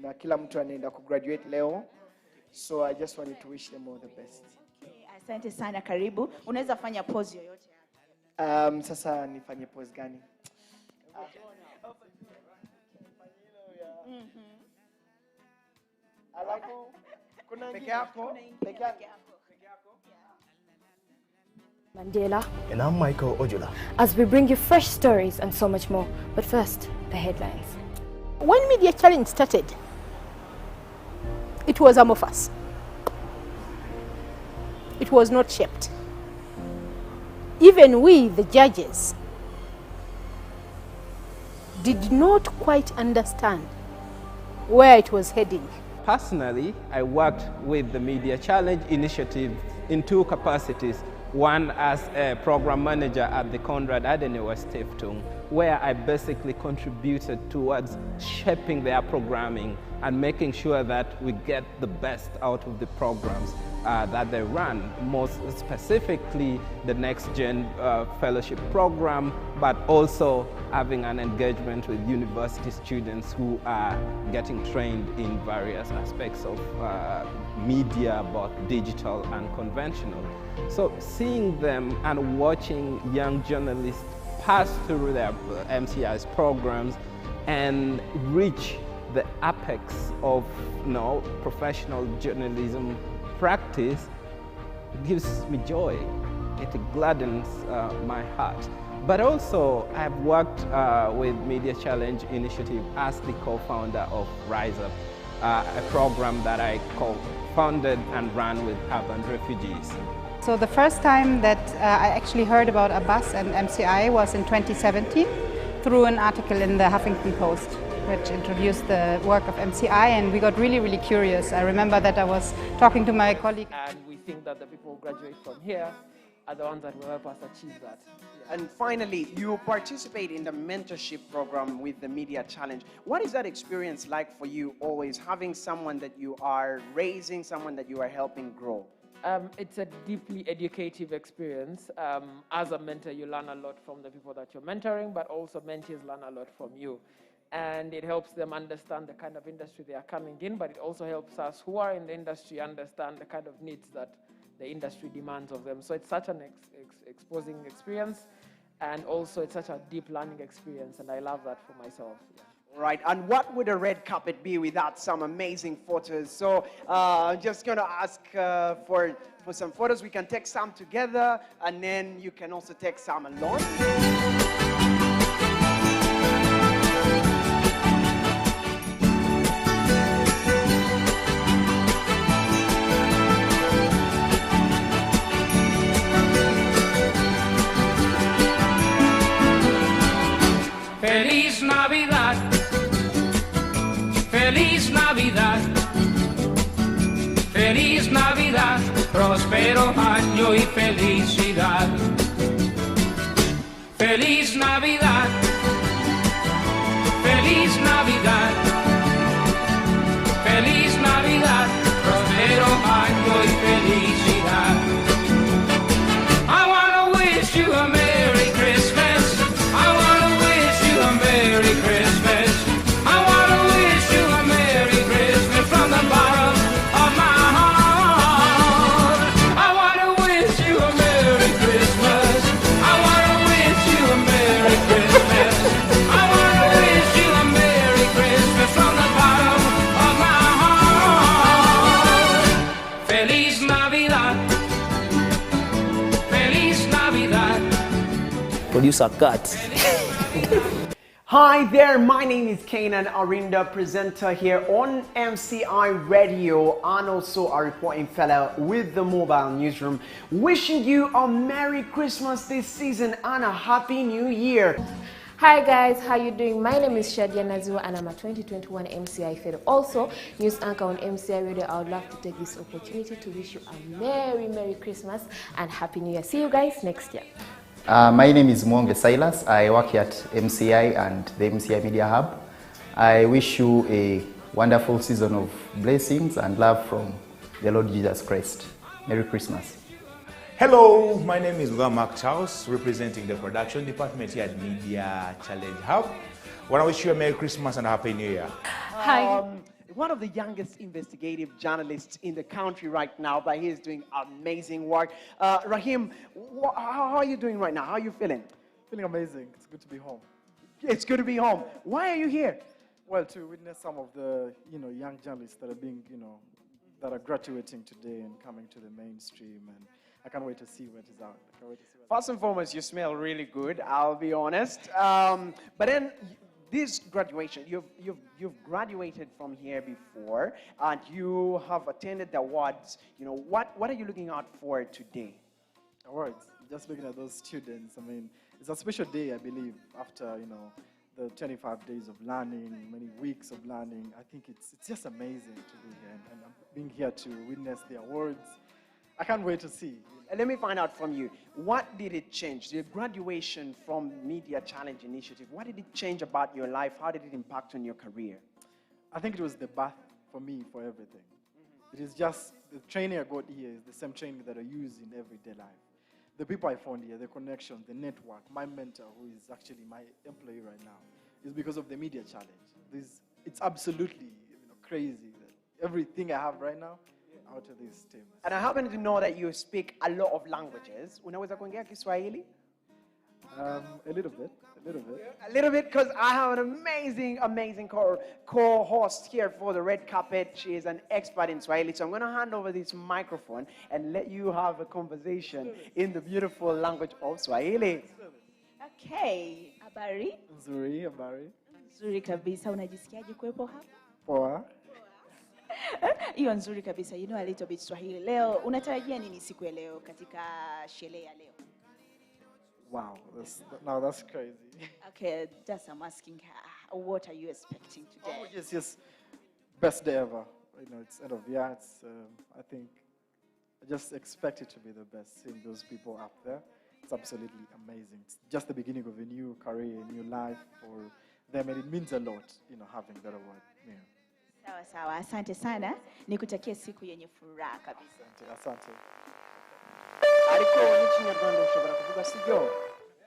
na kila mtu anaenda kugraduate leo. So I just wanted to wish them all the best. Asante sana, karibu. Unaweza fanya pose yoyote hapa. Sasa nifanye pose gani? Alafu kuna peke yako. Mandela. And I'm Michael Ojula. As we bring you fresh stories and so much more. But first, the headlines. When Media Challenge started, it was amorphous. It was not shaped. Even we, the judges, did not quite understand where it was heading. Personally, I worked with the Media Challenge initiative in 2 capacities. One as a program manager at the Konrad Adenauer Stiftung, where I basically contributed towards shaping their programming and making sure that we get the best out of the programs that they run, most specifically the Next Gen Fellowship Program, but also having an engagement with university students who are getting trained in various aspects of media, both digital and conventional. So seeing them and watching young journalists pass through their MCI's programs and reach the apex of professional journalism practice gives me joy. It gladdens my heart. But also, I've worked with Media Challenge Initiative as the co-founder of Rise Up, a program that I co-founded and ran with urban refugees. So the first time that I actually heard about Abbas and MCI was in 2017 through an article in the Huffington Post, which introduced the work of MCI, and we got really, really curious. I remember that I was talking to my colleague. And we think that the people who graduate from here are the ones that will help us achieve that. And finally, you participate in the mentorship program with the Media Challenge. What is that experience like for you, always having someone that you are raising, someone that you are helping grow? It's a deeply educative experience. As a mentor, you learn a lot from the people that you're mentoring, but also mentees learn a lot from you. And it helps them understand the kind of industry they are coming in, but it also helps us who are in the industry understand the kind of needs that the industry demands of them. So it's such an exposing experience, and also it's such a deep learning experience, and I love that for myself. Yeah. Right, and what would a red carpet be without some amazing photos? So I'm just going to ask for some photos. We can take some together, and then you can also take some alone. Feliz Navidad, Feliz Navidad, Feliz Navidad, próspero año y felicidad. Feliz Navidad, Feliz Navidad, Feliz Navidad, próspero año y felicidad. I wanna wish you a Merry Christmas. I wanna wish you a Merry Christmas. I wanna wish you a Merry Christmas from the bottom of my heart. I wanna wish you a Merry Christmas. I wanna wish you a Merry Christmas. I wanna wish you a Merry Christmas from the bottom of my heart. Feliz Navidad. Feliz Navidad. Producer cut. Hi there, my name is Kanan Arinda, presenter here on MCI Radio and also a reporting fellow with the Mobile Newsroom. Wishing you a Merry Christmas this season and a Happy New Year. Hi guys, how you doing? My name is Shadia Nazua and I'm a 2021 MCI Fellow. Also, news anchor on MCI Radio. I would love to take this opportunity to wish you a Merry Christmas and Happy New Year. See you guys next year. My name is Mwonge Silas. I work here at MCI and the MCI Media Hub. I wish you a wonderful season of blessings and love from the Lord Jesus Christ. Merry Christmas. Hello, my name is Mark Charles, representing the production department here at Media Challenge Hub. I want to wish you a Merry Christmas and a Happy New Year. Hi. One of the youngest investigative journalists in the country right now, but he is doing amazing work. Rahim, how are you doing right now? How are you feeling? Feeling amazing. It's good to be home. It's good to be home. Why are you here? Well, to witness some of the young journalists that are being that are graduating today and coming to the mainstream, and I can't wait to see what is out. I can't wait to see First and foremost, you smell really good. I'll be honest. But then. This graduation, you've graduated from here before, and you have attended the awards. What are you looking out for today? Awards. Just looking at those students. I mean, it's a special day, I believe, after the 25 days of learning, many weeks of learning. I think it's just amazing to be here, and being here to witness the awards. I can't wait to see. Let me find out from you, what did it change? The graduation from Media Challenge Initiative, what did it change about your life? How did it impact on your career? I think it was the birth for me for everything. It is just the training I got here is the same training that I use in everyday life. The people I found here, the connection, the network, my mentor, who is actually my employee right now, is because of the Media Challenge. It's absolutely crazy that everything I have right now out of this team. And I happen to know that you speak a lot of languages. Unaweza kuongea Kiswahili? A little bit. A little bit, because I have an amazing co-host here for the red carpet. She is an expert in Swahili. So I'm going to hand over this microphone and let you have a conversation in the beautiful language of Swahili. Okay, habari? Nzuri, habari. Nzuri kabisa. Unajisikiaje kuwepo hapa? Poa. Hiyo nzuri kabisa. You know a little bit Swahili. Leo unatarajia nini siku ya leo katika sherehe ya leo? Wow, that's crazy. Okay, just I'm asking her, what are you expecting today? Oh, yes. Best day ever. It's end of year. I think I just expect it to be the best. Seeing those people up there, it's absolutely amazing. It's just the beginning of a new career, a new life for them, and it means a lot, having that award. Yeah. Sawa, asante sana. Nikutakia siku yenye furaha kabisa. Asante. Ariko n'ikinyarwanda ushobora kuvuga sibyo?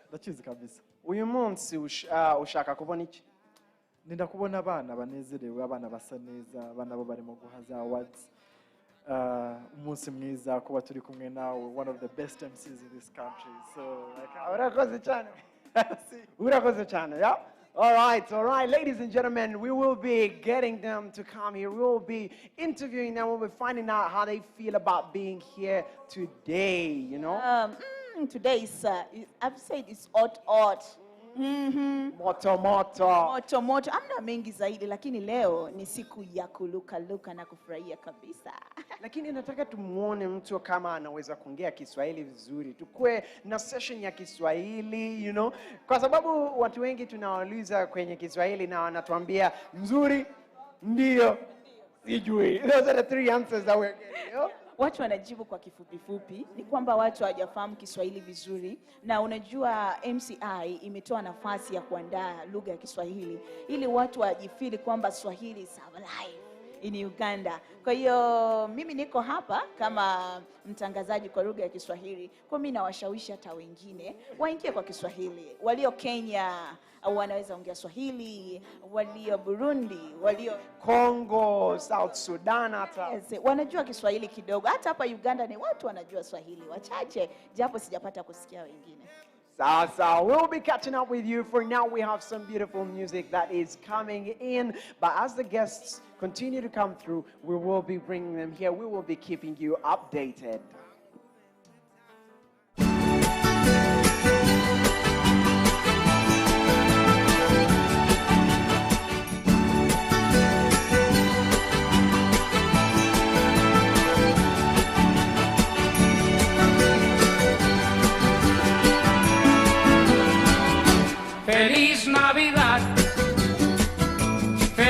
Ndakizi kabisa. Uyu munsi ushaka kubona iki? Ninda kubona abana banezerewe, abana basa neza, abana bo barimo guhaza awards. Umunsi mwiza kuba turi kumwe nawe, one of the best MCs in this country. So urakoze cyane. Urakoze cyane, yeah? All right, ladies and gentlemen, we will be getting them to come here. We will be interviewing them. We'll be finding out how they feel about being here today, Today is, I've said it's hot. Moto. Amna mengi zaidi, lakini leo ni siku ya kuluka na kufurahia kabisa. Lakini nataka tumuone mtu kama anaweza kuongea Kiswahili vizuri. Tukue na session ya Kiswahili, Kwa sababu watu wengi tunawauliza kwenye Kiswahili na wanatuambia nzuri, ndio, sijui. Those are the three answers that we're getting, Watu wanajibu kwa kifupi. Ni kwamba watu hawajafahamu Kiswahili vizuri, na unajua MCI imetoa nafasi ya kuandaa lugha ya Kiswahili ili watu wajifili kwamba Swahili is alive in Uganda. Kwa hiyo mimi niko hapa kama mtangazaji kwa lugha ya Kiswahili. Kwa mimi nawashawishi hata wengine waingie kwa Kiswahili. Walio Kenya wanaweza ongea Swahili, walio Burundi, walio Congo, South Sudan hata. Yes, wanajua Kiswahili kidogo. Hata hapa Uganda ni watu wanajua Swahili wachache, japo sijapata kusikia wengine. So we'll be catching up with you. For now, we have some beautiful music that is coming in. But as the guests continue to come through, we will be bringing them here. We will be keeping you updated.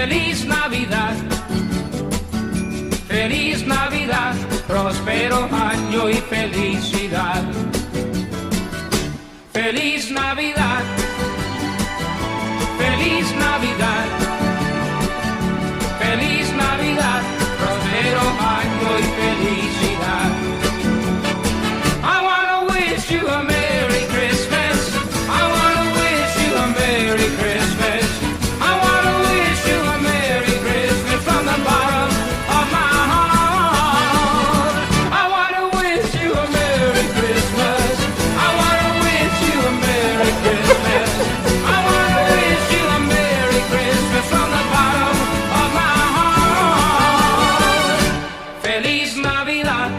Feliz Navidad. Feliz Navidad, próspero año y felicidad. Feliz Navidad. Feliz Navidad. Feliz Navidad, próspero año y felicidad. I wanna wish you a Merry Christmas. I wanna wish you a Merry Christmas. I wanna wish you a Merry Christmas from the bottom of my heart. I wanna wish you a Merry Christmas. I wanna wish you a Merry Christmas. I wanna wish you a Merry Christmas from the bottom of my heart. Feliz Navidad.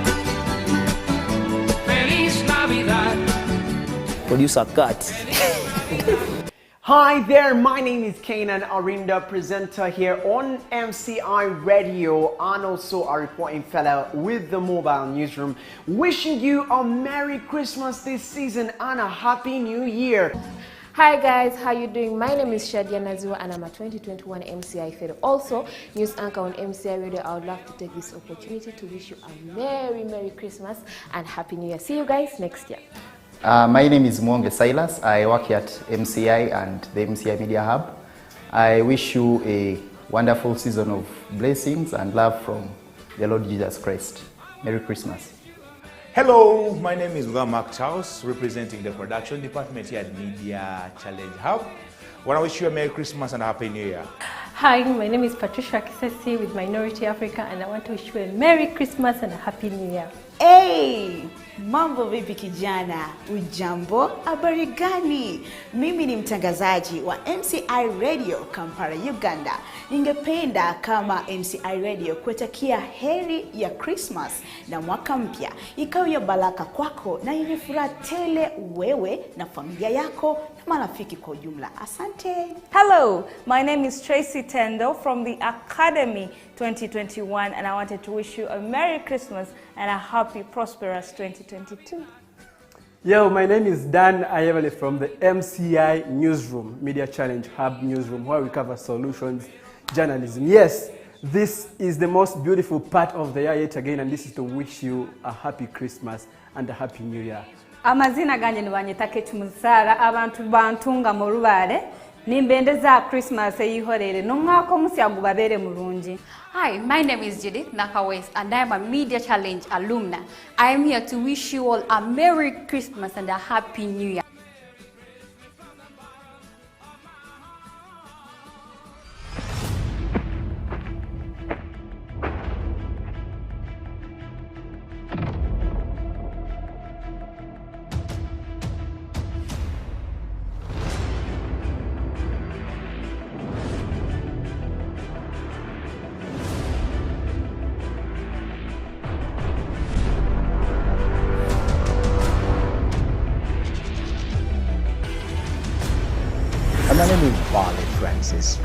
Feliz Navidad. Producer cut. Hi there, my name is Kanan Arinda, presenter here on MCI Radio and also a reporting fellow with the mobile newsroom. Wishing you a Merry Christmas this season and a Happy New Year. Hi guys, how you doing? My name is Shadia Nazua and I'm a 2021 MCI Fellowship, also news anchor on MCI Radio. I would love to take this opportunity to wish you a Merry Christmas and Happy New Year. See you guys next year. My name is Mwonge Silas. I work here at MCI and the MCI Media Hub. I wish you a wonderful season of blessings and love from the Lord Jesus Christ. Merry Christmas. Hello, my name is Mark Charles, representing the production department here at Media Challenge Hub. I want to wish you a Merry Christmas and a Happy New Year. Hi, my name is Patricia Kisesi with Minority Africa and I want to wish you a Merry Christmas and a Happy New Year. Hey! Mambo vipi kijana? Ujambo? Habari gani? Mimi ni mtangazaji wa MCI Radio Kampala, Uganda. Ningependa kama MCI Radio kuwatakia heri ya Christmas na mwaka mpya. Ikawe ya baraka kwako na yenye furaha tele wewe na familia yako na marafiki kwa ujumla. Asante. Hello, my name is Tracy Tendo from the Academy 2021 and I wanted to wish you a Merry Christmas and a happy, prosperous 2022. Yo, my name is Dan Ayevale from the MCI Newsroom, Media Challenge Hub Newsroom, where we cover solutions, journalism. Yes, this is the most beautiful part of the year yet again, and this is to wish you a happy Christmas and a happy New Year. Amazina ganje nibanyita Ketumusara abantu bantunga mu Rubale nimbendeza Christmas eyihorere n'umwaka omusya gubabere mulungi. Hi, my name is Judith Nakawes and I am a Media Challenge alumna. I am here to wish you all a Merry Christmas and a Happy New Year. My name is Barley Francis.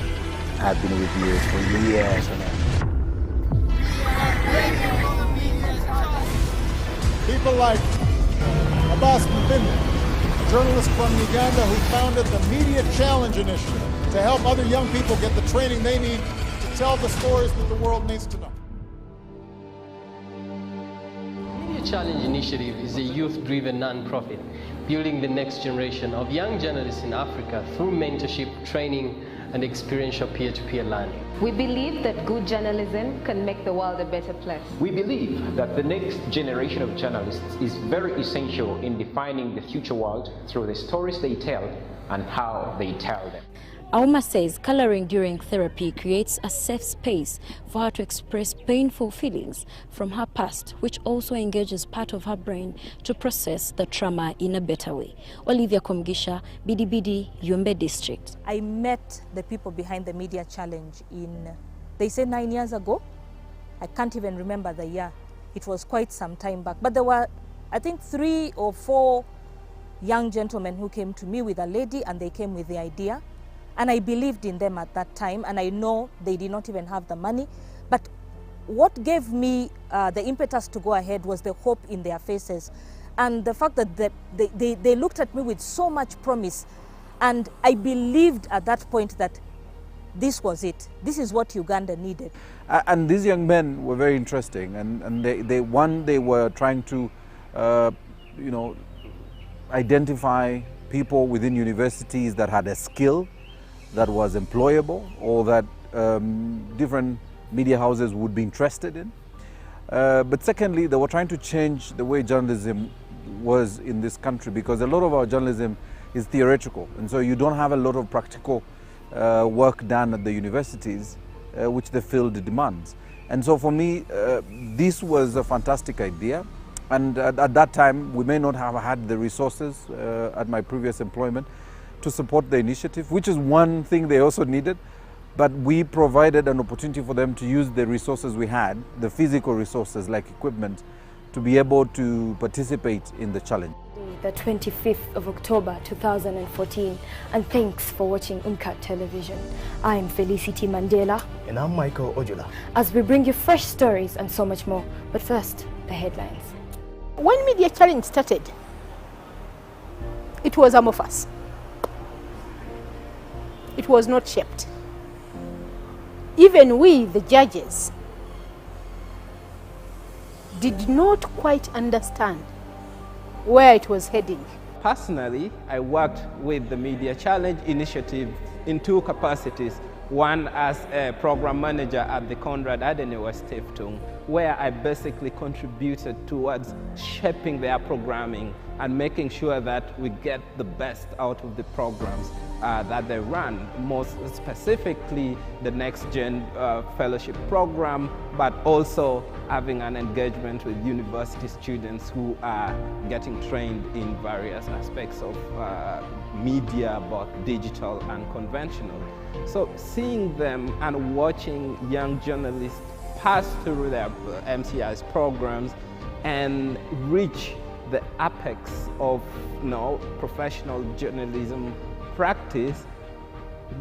I've been with you for years. People like Abbas Mpinde, a journalist from Uganda who founded the Media Challenge Initiative to help other young people get the training they need to tell the stories that the world needs to know. Media Challenge Initiative is a youth-driven non-profit building the next generation of young journalists in Africa through mentorship, training, and experiential peer-to-peer learning. We believe that good journalism can make the world a better place. We believe that the next generation of journalists is very essential in defining the future world through the stories they tell and how they tell them. Auma says coloring during therapy creates a safe space for her to express painful feelings from her past, which also engages part of her brain to process the trauma in a better way. Olivia Komgisha, Bidibidi, Yumbe District. I met the people behind the Media Challenge in, they say 9 years ago. I can't even remember the year. It was quite some time back. But there were, I think, 3 or 4 young gentlemen who came to me with a lady and they came with the idea. And I believed in them at that time, and I know they did not even have the money. But what gave me the impetus to go ahead was the hope in their faces and the fact that they looked at me with so much promise. And I believed at that point that this was it. This is what Uganda needed. And these young men were very interesting, and they were trying to, you know, identify people within universities that had a skill that was employable or that different media houses would be interested in. But secondly, they were trying to change the way journalism was in this country, because a lot of our journalism is theoretical, and so you don't have a lot of practical work done at the universities, which the field demands. And so for me, this was a fantastic idea. And at that time, we may not have had the resources at my previous employment to support the initiative, which is one thing they also needed. But we provided an opportunity for them to use the resources we had, the physical resources like equipment, to be able to participate in the challenge. The 25th of October 2014, and thanks for watching Uncut Television. I'm Felicity Mandela. And I'm Michael Ojula. As we bring you fresh stories and so much more. But first, the headlines. When Media Challenge started, it was amorphous. It was not shaped. Even we, the judges, did not quite understand where it was heading. Personally, I worked with the Media Challenge initiative in two capacities. One as a program manager at the Konrad Adenauer Stiftung, where I basically contributed towards shaping their programming and making sure that we get the best out of the programs that they run, most specifically the Next Gen Fellowship Program, but also having an engagement with university students who are getting trained in various aspects of media, both digital and conventional. So seeing them and watching young journalists pass through their MCI's programs and reach the apex of professional journalism practice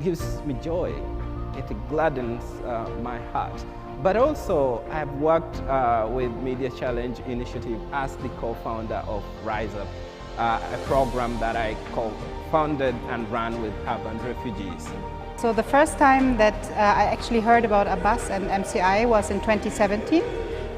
gives me joy. It gladdens my heart. But also, I've worked with Media Challenge Initiative as the co-founder of Rise Up, a program that I co-founded and ran with urban refugees. So the first time that I actually heard about Abbas and MCI was in 2017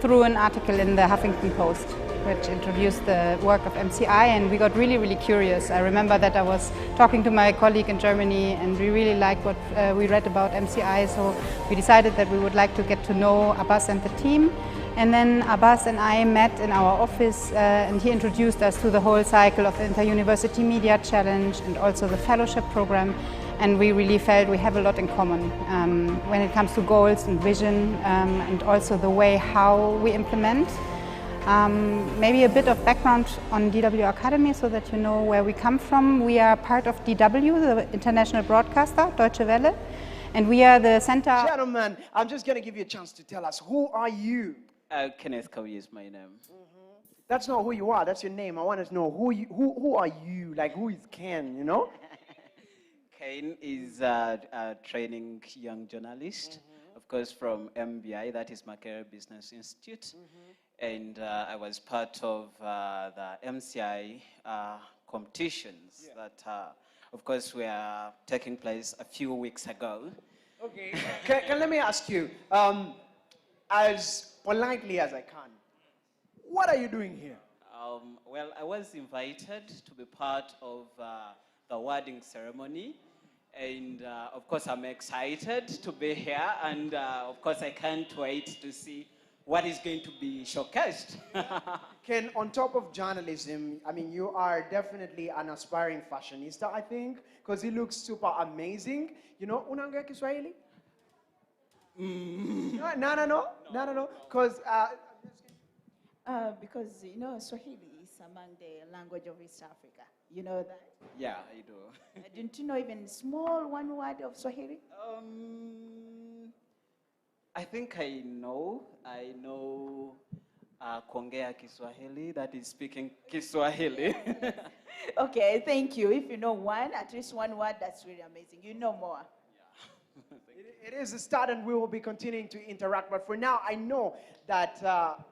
through an article in the Huffington Post, which introduced the work of MCI, and we got really, really curious. I remember that I was talking to my colleague in Germany, and we really liked what we read about MCI, so we decided that we would like to get to know Abbas and the team. And then Abbas and I met in our office, and he introduced us to the whole cycle of the Inter-University Media Challenge and also the fellowship program. And we really felt we have a lot in common when it comes to goals and vision, and also the way how we implement. Maybe a bit of background on DW Academy so that you know where we come from. We are part of DW, the international broadcaster, Deutsche Welle, and we are the center. Gentlemen, I'm just going to give you a chance to tell us, who are you? Kenneth Kawi is my name. That's not who you are, that's your name. I want to know who are you? Like, who is Ken, you know? Ken is a training young journalist, of course, from MBI, that is Makerere Business Institute. And I was part of the MCI competitions that, of course, were taking place a few weeks ago. Okay. Let me ask you, as politely as I can, what are you doing here? Well, I was invited to be part of the awarding ceremony. And of course, I'm excited to be here. And of course, I can't wait to see what is going to be showcased. Ken, on top of journalism, I mean, you are definitely an aspiring fashionista, I think, because he looks super amazing. You know, unaongea Kiswahili? No. Because, you know, Swahili is among the language of East Africa. You know that? Yeah, I do. Didn't you know even small one word of Swahili? I think I know kuongea Kiswahili, that is speaking Kiswahili. Okay, thank you. If you know one, at least one word, that's really amazing. You know more. It is a start, and we will be continuing to interact. But for now, I know that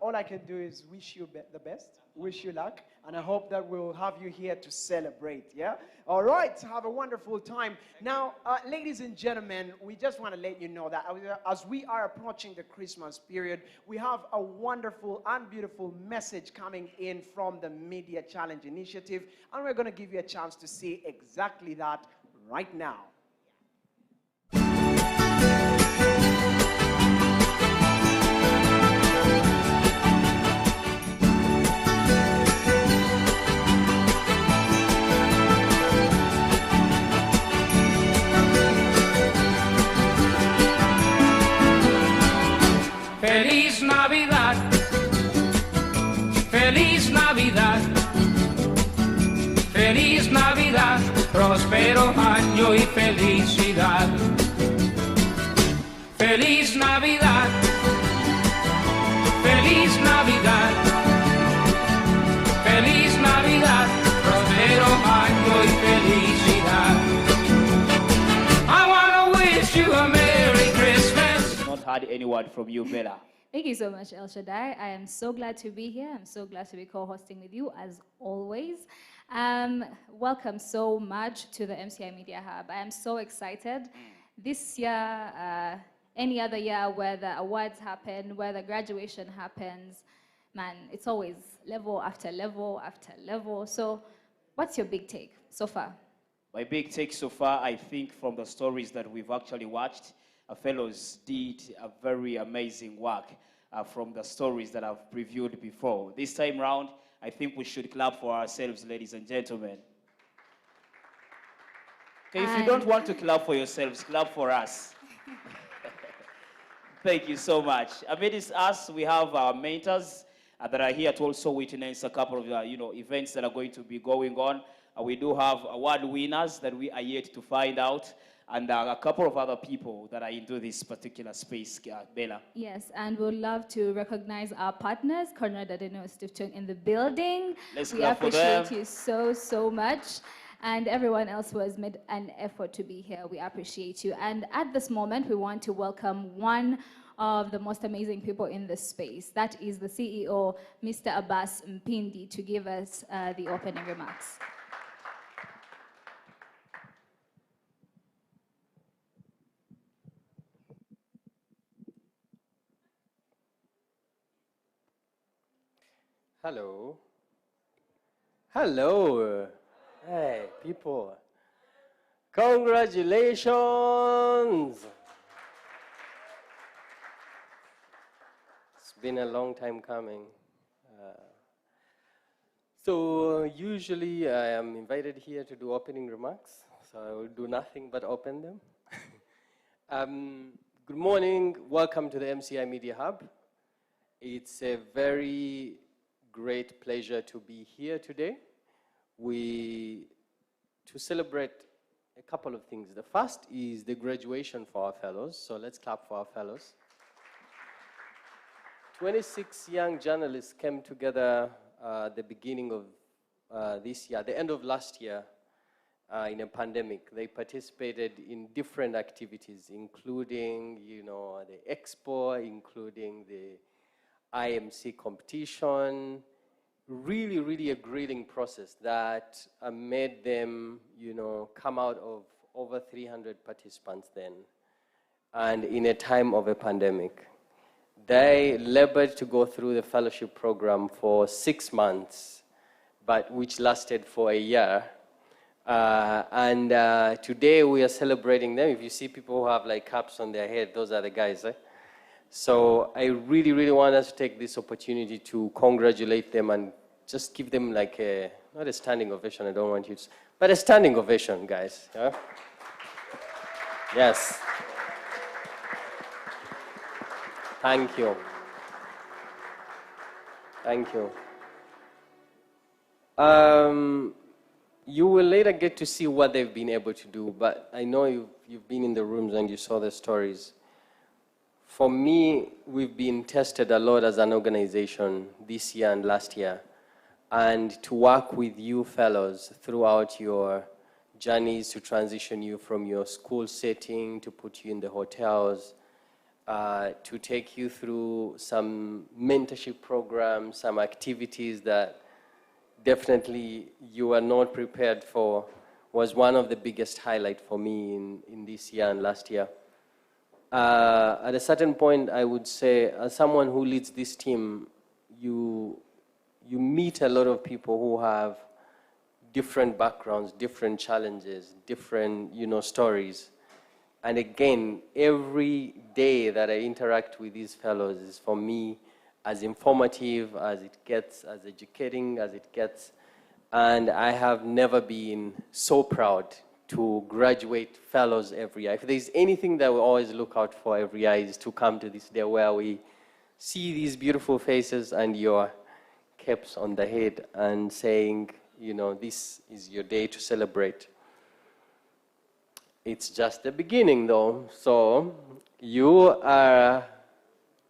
all I can do is wish you the best, wish you luck, And I hope that we'll have you here to celebrate, yeah? All right, have a wonderful time. Now, ladies and gentlemen, we just want to let you know that as we are approaching the Christmas period, we have a wonderful and beautiful message coming in from the Media Challenge Initiative, and we're going to give you a chance to see exactly that right now. Feliz Navidad, Feliz Navidad, Feliz Navidad, próspero año y felicidad. Feliz Navidad, Feliz Navidad, Feliz Navidad, próspero año y felicidad. I want to wish you a Merry Christmas. Not heard any word from you, Bella. Thank you so much, El Shaddai. I am so glad to be here. I'm so glad to be co-hosting with you, as always. Welcome so much to the MCI Media Hub. I am so excited. This year, any other year where the awards happen, where the graduation happens, man, it's always level after level after level. So what's your big take so far? My big take so far, I think from the stories that we've actually watched, our fellows did a very amazing work from the stories that I've previewed before. This time round, I think we should clap for ourselves, ladies and gentlemen. Okay, if you don't want to clap for yourselves, clap for us. Thank you so much. Amidst us, we have our mentors that are here to also witness a couple of events that are going to be going on. We do have award winners that we are yet to find out, and a couple of other people that are into this particular space, Bella. Yes, and we'd love to recognize our partners, Conrad Adenauer Stiftung in the building. Let's we clap for them. appreciate you so, so much. And everyone else who has made an effort to be here, we appreciate you. And at this moment, we want to welcome one of the most amazing people in this space. That is the CEO, Mr. Abbas Mpindi, to give us the opening remarks. Hello. Hello. Hey, people. Congratulations. It's been a long time coming. So usually I am invited here to do opening remarks, so I will do nothing but open them. Good morning. Welcome to the MCI Media Hub. It's a very great pleasure to be here today. To celebrate a couple of things. The first is the graduation for our fellows, so let's clap for our fellows. 26 young journalists came together at the beginning of this year, the end of last year, in a pandemic. They participated in different activities, including, the expo, including the IMC competition. Really, really a grading process that made them, come out of over 300 participants then, and in a time of a pandemic. They labored to go through the fellowship program for 6 months, but which lasted for a year. Today we are celebrating them. If you see people who have like caps on their head, those are the guys. So I really, really want us to take this opportunity to congratulate them and just give them like not a standing ovation, I don't want you to, but a standing ovation, guys. Yeah? Yes. Thank you. Thank you. You will later get to see what they've been able to do, but I know you've been in the rooms and you saw the stories. For me, we've been tested a lot as an organization this year and last year. And to work with you fellows throughout your journeys to transition you from your school setting, to put you in the hotels, to take you through some mentorship programs, some activities that definitely you are not prepared for was one of the biggest highlights for me in this year and last year. At a certain point, I would say, as someone who leads this team, you meet a lot of people who have different backgrounds, different challenges, different, stories. And again, every day that I interact with these fellows is, for me, as informative as it gets, as educating as it gets. And I have never been so proud to graduate fellows every year. If there's anything that we always look out for every year, is to come to this day where we see these beautiful faces and your caps on the head and saying, this is your day to celebrate. It's just the beginning, though. So you are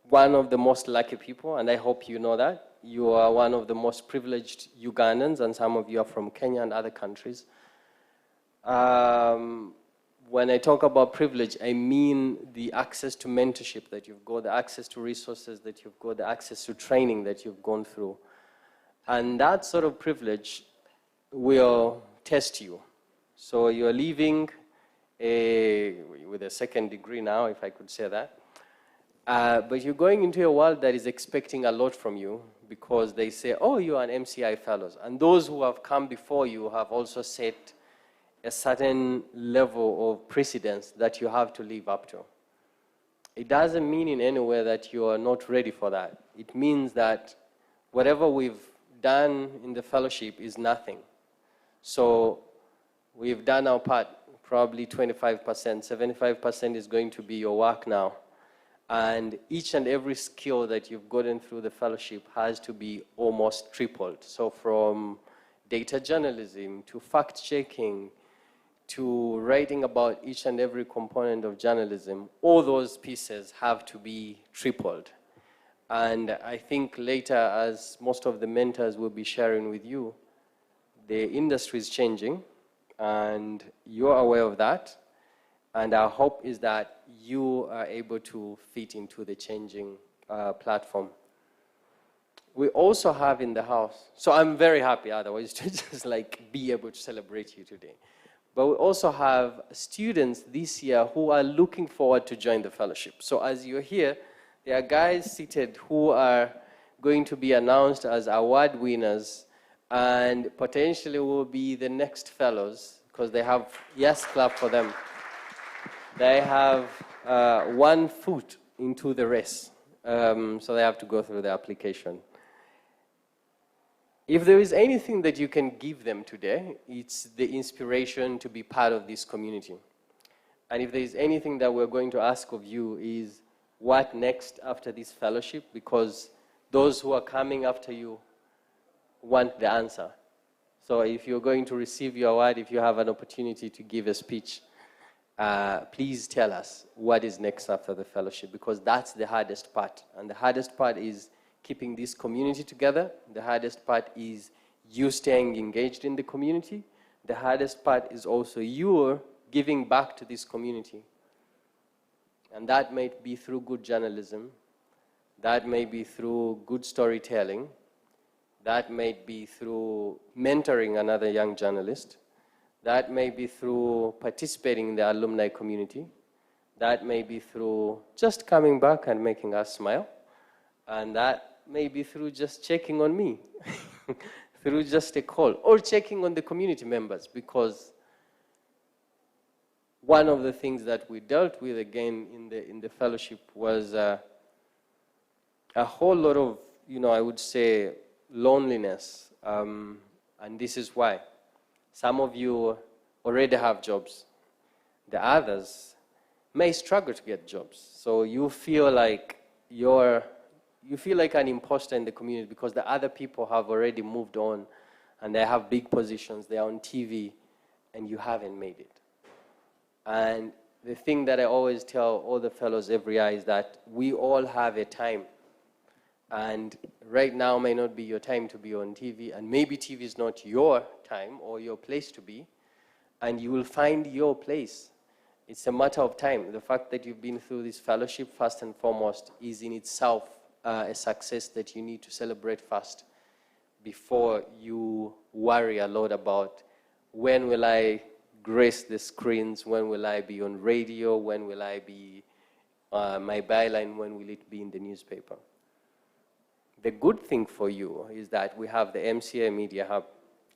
one of the most lucky people, and I hope you know that. You are one of the most privileged Ugandans, and some of you are from Kenya and other countries. When I talk about privilege, I mean the access to mentorship that you've got, the access to resources that you've got, the access to training that you've gone through. And that sort of privilege will test you. So you're leaving with a second degree now, if I could say that. But you're going into a world that is expecting a lot from you, because they say, oh, you are an MCI Fellows. And those who have come before you have also set a certain level of precedence that you have to live up to. It doesn't mean in any way that you are not ready for that. It means that whatever we've done in the fellowship is nothing. So we've done our part, probably 25%, 75% is going to be your work now. And each and every skill that you've gotten through the fellowship has to be almost tripled. So from data journalism to fact-checking to writing about each and every component of journalism, all those pieces have to be tripled. And I think later, as most of the mentors will be sharing with you, the industry is changing, and you're aware of that. And our hope is that you are able to fit into the changing platform. We also have in the house, so I'm very happy otherwise to just be able to celebrate you today. But we also have students this year who are looking forward to join the fellowship. So as you're here, there are guys seated who are going to be announced as award winners and potentially will be the next fellows, because they have, yes, clap for them. They have 1 foot into the race, so they have to go through the application. If there is anything that you can give them today, it's the inspiration to be part of this community. And if there is anything that we're going to ask of you is, what next after this fellowship? Because those who are coming after you want the answer. So if you're going to receive your award, if you have an opportunity to give a speech, please tell us what is next after the fellowship, because that's the hardest part. And the hardest part is keeping this community together. The hardest part is you staying engaged in the community. The hardest part is also you giving back to this community. And that may be through good journalism. That may be through good storytelling. That may be through mentoring another young journalist. That may be through participating in the alumni community. That may be through just coming back and making us smile. And that may be through just checking on me, through just a call, or checking on the community members, because one of the things that we dealt with again in the fellowship was a whole lot of, I would say, loneliness. And this is why. Some of you already have jobs. The others may struggle to get jobs. So you feel like you feel like an imposter in the community because the other people have already moved on and they have big positions, they're on TV, and you haven't made it. And the thing that I always tell all the fellows every year is that we all have a time. And right now may not be your time to be on TV, and maybe TV is not your time or your place to be, and you will find your place. It's a matter of time. The fact that you've been through this fellowship, first and foremost, is in itself a success that you need to celebrate first, before you worry a lot about when will I grace the screens, when will I be on radio, when will I be my byline, when will it be in the newspaper. The good thing for you is that we have the MCI Media Hub,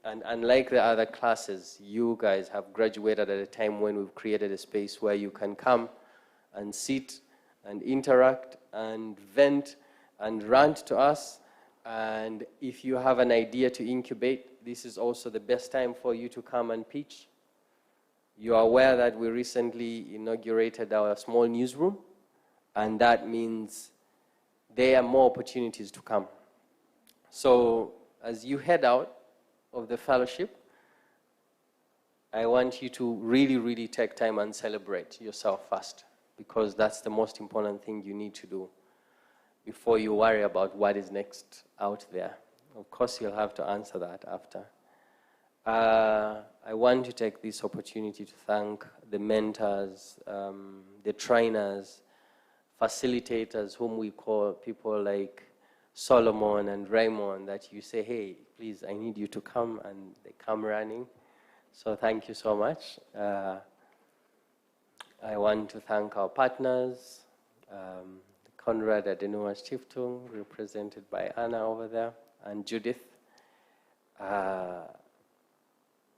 and unlike the other classes, you guys have graduated at a time when we've created a space where you can come and sit and interact and vent and rant to us. And if you have an idea to incubate, this is also the best time for you to come and pitch. You are aware that we recently inaugurated our small newsroom, and that means there are more opportunities to come. So as you head out of the fellowship, I want you to really, really take time and celebrate yourself first, because that's the most important thing you need to do before you worry about what is next out there. Of course, you'll have to answer that after. I want to take this opportunity to thank the mentors, the trainers, facilitators, whom we call people like Solomon and Raymond, that you say, hey, please, I need you to come, and they come running. So thank you so much. I want to thank our partners, the Conrad Adenauer Stiftung, represented by Anna over there, and Judith.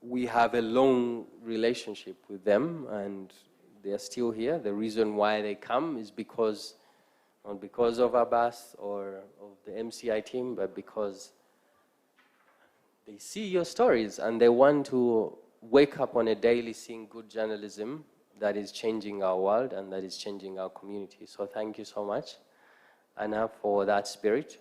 We have a long relationship with them, and they are still here. The reason why they come is because, not because of Abbas or of the MCI team, but because they see your stories and they want to wake up on a daily seeing good journalism that is changing our world and that is changing our community. So thank you so much, Anna, for that spirit,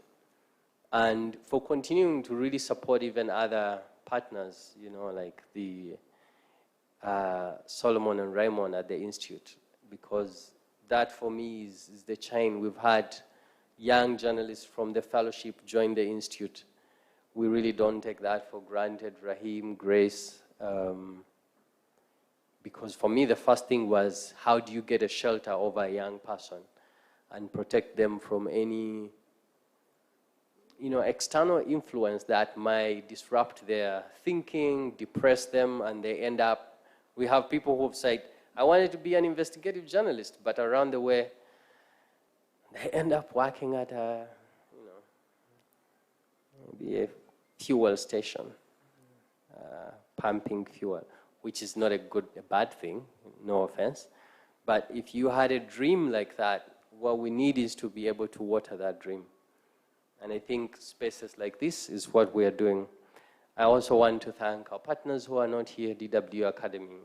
and for continuing to really support even other partners, like the Solomon and Raymond at the Institute, because that for me is the chain. We've had young journalists from the fellowship join the Institute. We really don't take that for granted. Rahim, Grace, because for me the first thing was, how do you get a shelter over a young person and protect them from any external influence that might disrupt their thinking, depress them, and they end up, we have people who have said, I wanted to be an investigative journalist, but around the way, they end up working at a, maybe a fuel station, pumping fuel, which is not a bad thing, no offense. But if you had a dream like that, what we need is to be able to water that dream. And I think spaces like this is what we are doing. I also want to thank our partners who are not here, DW Academy,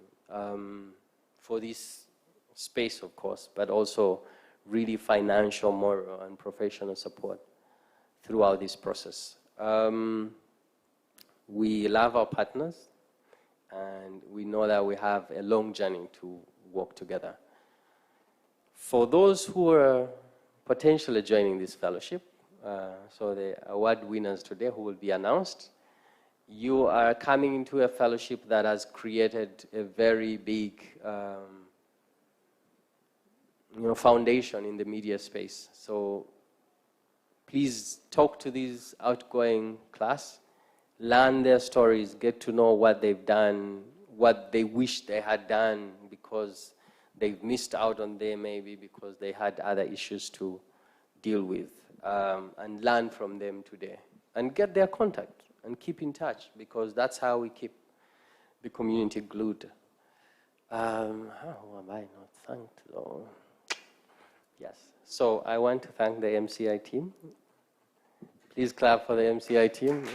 for this space, of course, but also really financial, moral, and professional support throughout this process. We love our partners, and we know that we have a long journey to walk together. For those who are potentially joining this fellowship, so the award winners today who will be announced, you are coming into a fellowship that has created a very big foundation in the media space. So please talk to this outgoing class, learn their stories, get to know what they've done, what they wish they had done because they've missed out on them, maybe because they had other issues to deal with, and learn from them today. And get their contact and keep in touch, because that's how we keep the community glued. How am I not thanked, though? Yes. So I want to thank the MCI team. Please clap for the MCI team.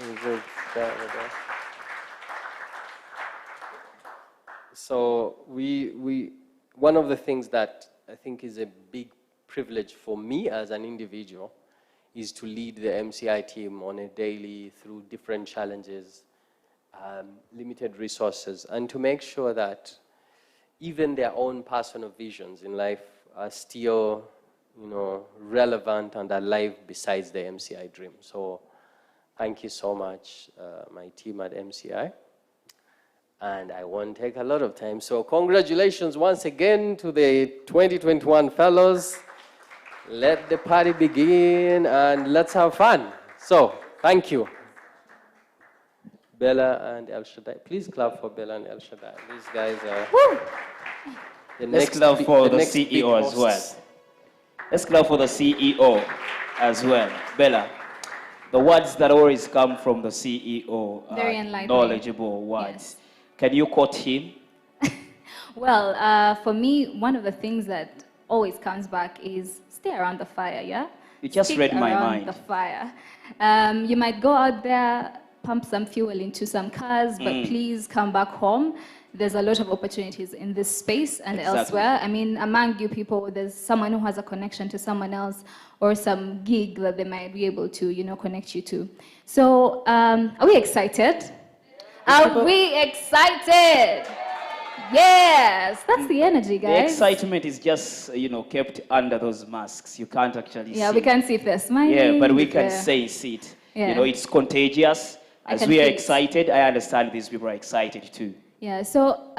So one of the things that I think is a big privilege for me as an individual is to lead the MCI team on a daily through different challenges, limited resources, and to make sure that even their own personal visions in life are still, relevant and alive besides the MCI dream. So thank you so much, my team at MCI. And I won't take a lot of time. So congratulations once again to the 2021 fellows. Let the party begin and let's have fun. So, thank you. Bella and El Shaddai. Please clap for Bella and El Shaddai. These guys are the Let's next clap for the next big CEO as well. hosts. Let's clap for the CEO as well. Bella, the words that always come from the CEO are Very enlightening. knowledgeable words. Can you quote him? Well, for me, one of the things that always comes back is stay around the fire, yeah? You just Stick read my around mind. the fire. You might go out there, pump some fuel into some cars, but please come back home. There's a lot of opportunities in this space and Exactly. elsewhere. I mean, among you people, there's someone who has a connection to someone else or some gig that they might be able to, you know, connect you to. So, are we excited? Are we excited? Yes, that's the energy, The guys. excitement is just, you know, kept under those masks. You can't actually see. Yeah, we can't see if they're smiling. Yeah, but we if can they're- sense it. Yeah. You know, it's contagious. I As can we are feel it. excited, I understand these people are excited too. Yeah, so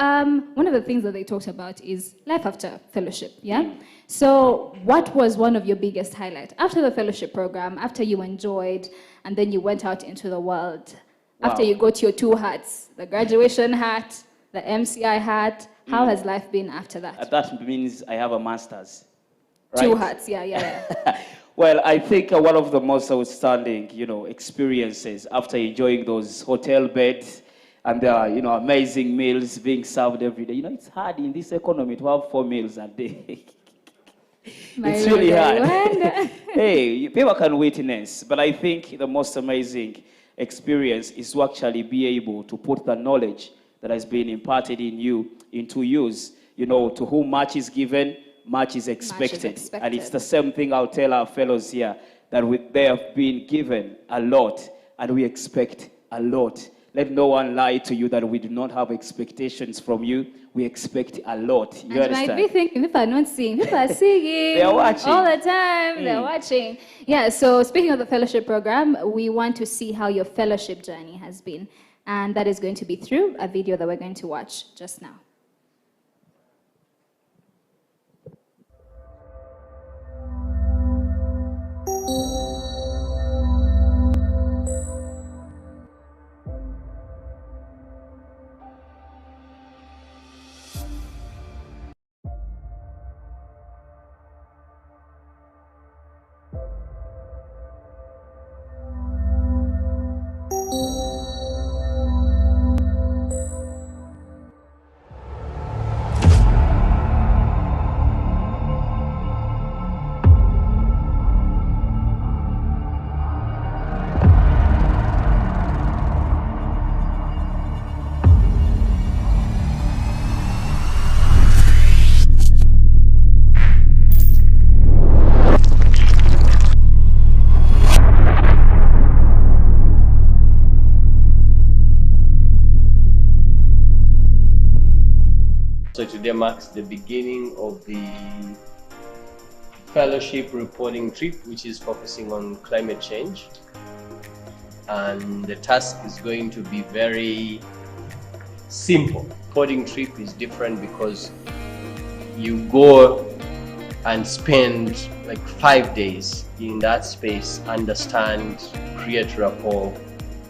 one of the things that they talked about is life after fellowship, yeah? So what was one of your biggest highlights? After the fellowship program, after you enjoyed, and then you went out into the world, after Wow. you got your two hats, the graduation hat, the MCI hat, how has life been after that? That means I have a master's. Two right? hats, yeah. Well, I think one of the most outstanding, you know, experiences after enjoying those hotel beds and you know, amazing meals being served every day. You know, it's hard in this economy to have 4 meals a day. It's really hard. Hey, people can witness, but I think the most amazing experience is to actually be able to put the knowledge that has been imparted in you into use. You know, to whom much is given, much is expected. And it's the same thing I'll tell our fellows here, that they have been given a lot, and we expect a lot. Let no one lie to you that we do not have expectations from you. We expect a lot. You And you understand? might be thinking, people are not seeing, people are seeing. They are watching. All the time, they're watching. Yeah, so speaking of the fellowship program, we want to see how your fellowship journey has been. And that is going to be through a video that we're going to watch just now. So today marks the beginning of the fellowship reporting trip, which is focusing on climate change. And the task is going to be very simple. Reporting trip is different because you go and spend like 5 days in that space, understand, create rapport,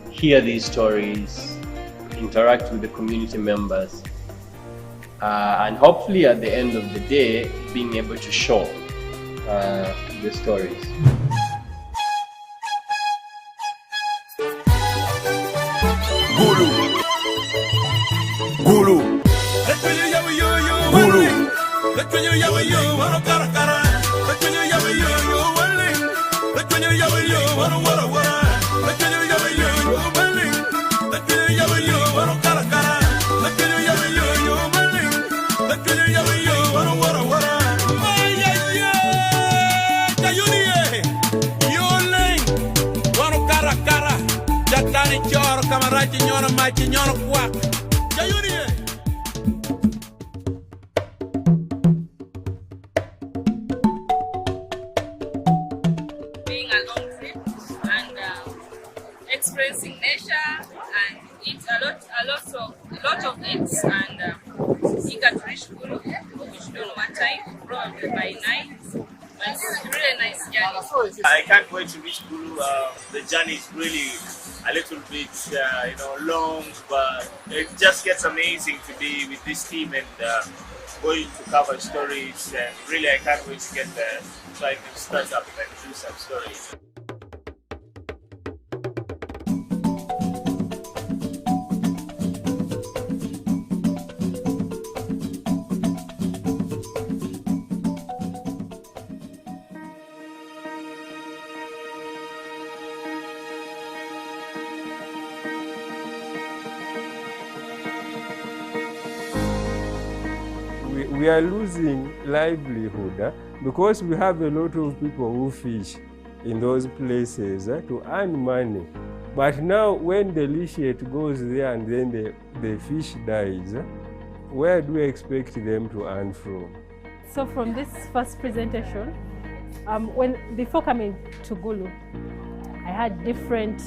hear these stories, interact with the community members. And hopefully at the end of the day, being able to show the stories. Gulu. Gulu. Gulu. Being a long trip and experiencing nature and eat a lot of it and eager to reach Gulu, which we don't know what time, probably by 9. But it's really nice journey. I can't wait to reach Gulu. The journey is really a little bit, long, but it just gets amazing to be with this team and going to cover stories. And really, I can't wait to get there so I can start up and do some stories. We are losing livelihood because we have a lot of people who fish in those places to earn money. But now when the leachate goes there and then the fish dies, where do we expect them to earn from? So from this first presentation, before coming to Gulu, I had different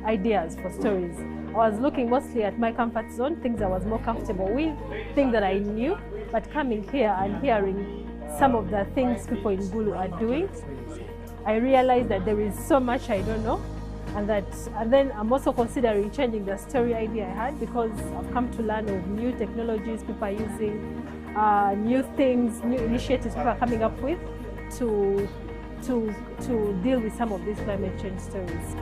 ideas for stories. I was looking mostly at my comfort zone, things I was more comfortable with, things that I knew. But coming here and hearing some of the things people in Gulu are doing, I realized that there is so much I don't know, and then I'm also considering changing the story idea I had, because I've come to learn of new technologies people are using, new things, new initiatives people are coming up with to deal with some of these climate change stories.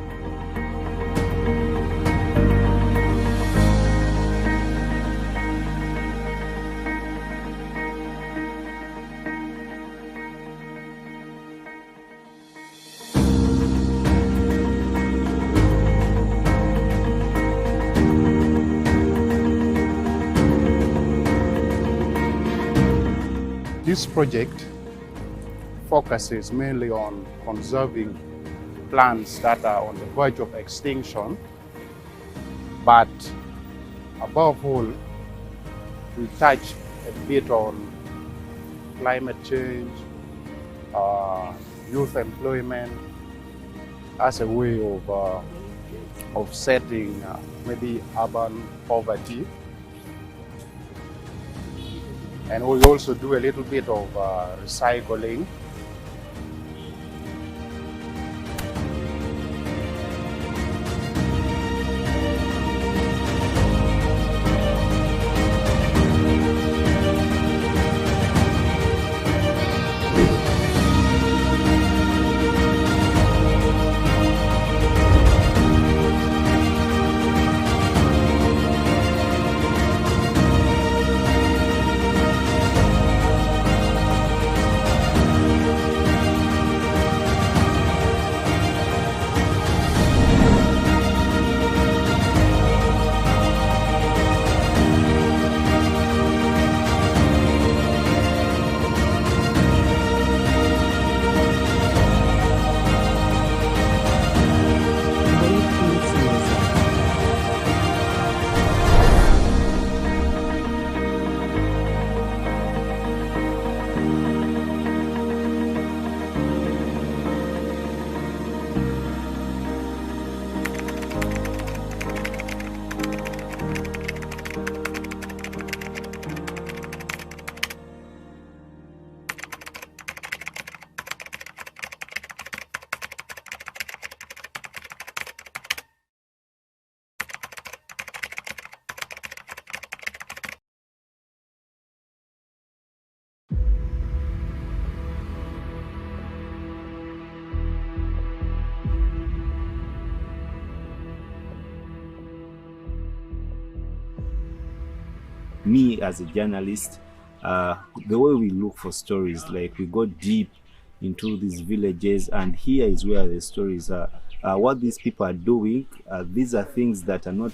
This project focuses mainly on conserving plants that are on the verge of extinction, but above all, we touch a bit on climate change, youth employment as a way of offsetting maybe urban poverty. And we also do a little bit of recycling. Me as a journalist, the way we look for stories, like we go deep into these villages, and here is where the stories are. What these people are doing, these are things that are not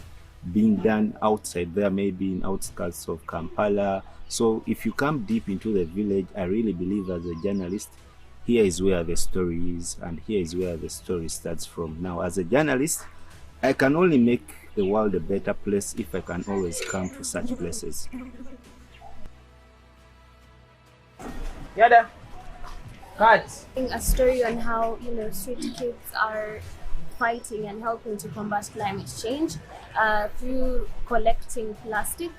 being done outside there, maybe in outskirts of Kampala. So if you come deep into the village, I really believe as a journalist, here is where the story is, and here is where the story starts from. Now, as a journalist, I can only make the world a better place if I can always come to such places. Yada, cut. A story on how street kids are fighting and helping to combat climate change through collecting plastic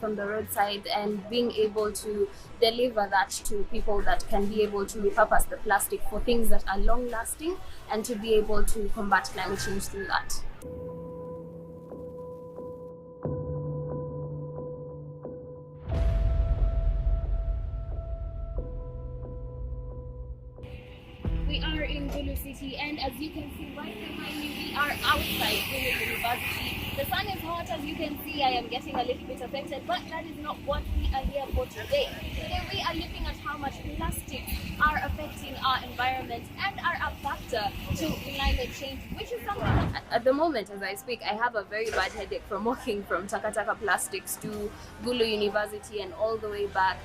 from the roadside and being able to deliver that to people that can be able to repurpose the plastic for things that are long lasting and to be able to combat climate change through that. We are in Gulu City, and as you can see right behind me, we are outside Gulu University. The sun is hot, as you can see. I am getting a little bit affected, but that is not what we are here for today. Today we are looking at how much plastics are affecting our environment and are a factor to climate change, which is something that at the moment, as I speak, I have a very bad headache from walking from Takataka Plastics to Gulu University and all the way back.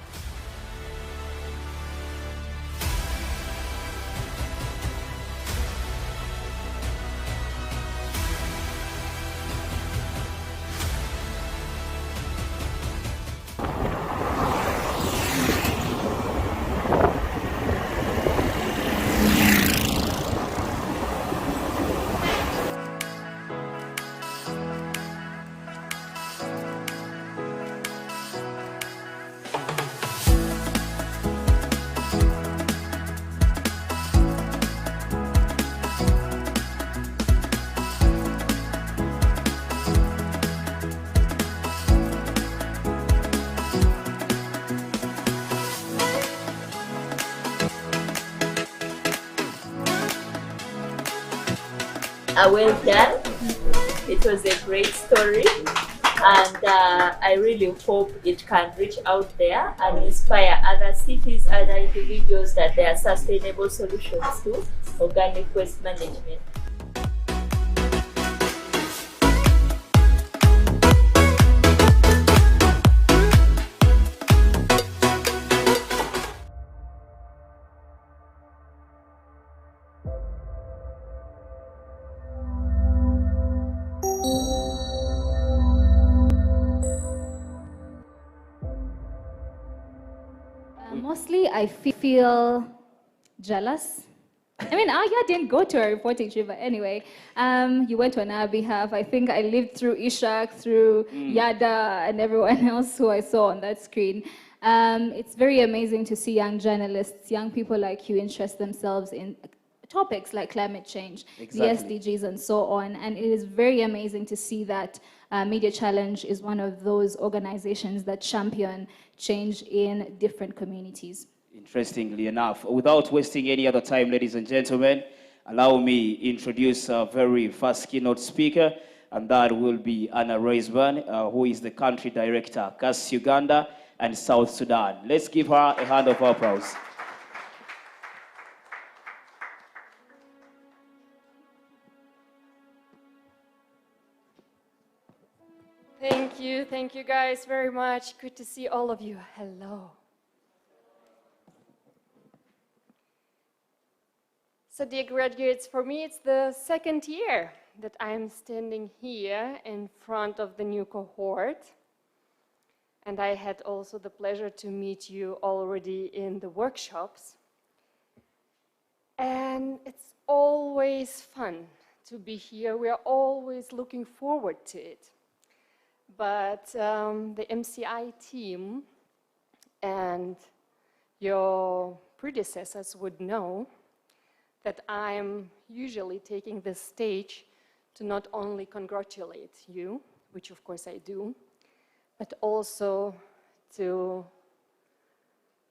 Well done. It was a great story, and I really hope it can reach out there and inspire other cities, other individuals that there are sustainable solutions to organic waste management. Mostly, I feel jealous. I mean, Aya didn't go to a reporting trip, but anyway, you went on our behalf. I think I lived through Ishak, through Yada, and everyone else who I saw on that screen. It's very amazing to see young journalists, young people like you interest themselves in topics like climate change, Exactly. the SDGs, and so on. And it is very amazing to see that Media Challenge is one of those organizations that champion change in different communities. Interestingly enough, without wasting any other time, ladies and gentlemen, allow me introduce our very first keynote speaker, and that will be Anna Raisburn, who is the country director, CAS Uganda and South Sudan. Let's give her a hand of applause. Thank you guys very much. Good to see all of you. Hello. So dear graduates, for me it's the second year that I'm standing here in front of the new cohort. And I had also the pleasure to meet you already in the workshops. And it's always fun to be here. We are always looking forward to it. But the MCI team and your predecessors would know that I'm usually taking this stage to not only congratulate you, which of course I do, but also to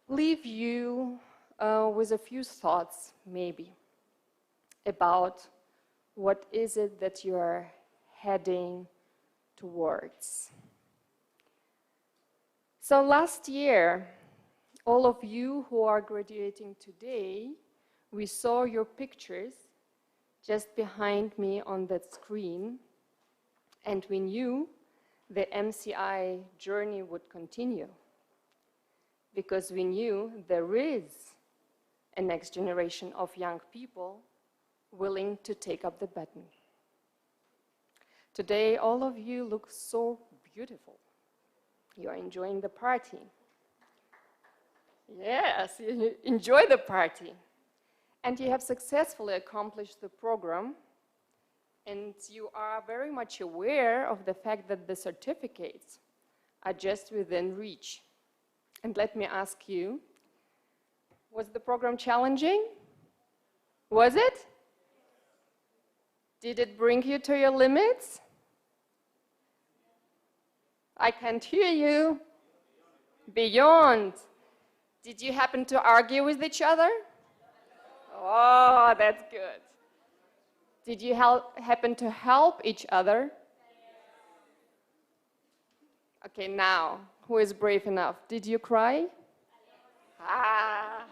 leave you with a few thoughts, maybe, about what is it that you're heading towards. So last year, all of you who are graduating today, we saw your pictures just behind me on that screen, and we knew the MCI journey would continue because we knew there is a next generation of young people willing to take up the baton. Today, all of you look so beautiful. You are enjoying the party. Yes, enjoy the party. And you have successfully accomplished the program, and you are very much aware of the fact that the certificates are just within reach. And let me ask you, was the program challenging? Was it? Did it bring you to your limits? I can't hear you. Beyond. Did you happen to argue with each other? Oh, that's good. Did you happen to help each other? Okay, now, who is brave enough? Did you cry? Ah.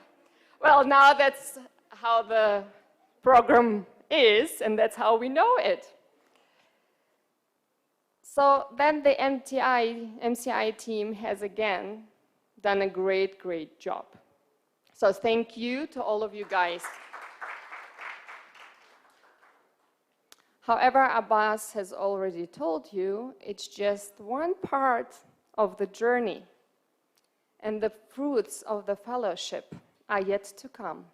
Well, now that's how the program is, and that's how we know it. So then the MCI team has again done a great, great job. So thank you to all of you guys. However, Abbas has already told you, it's just one part of the journey, and the fruits of the fellowship are yet to come.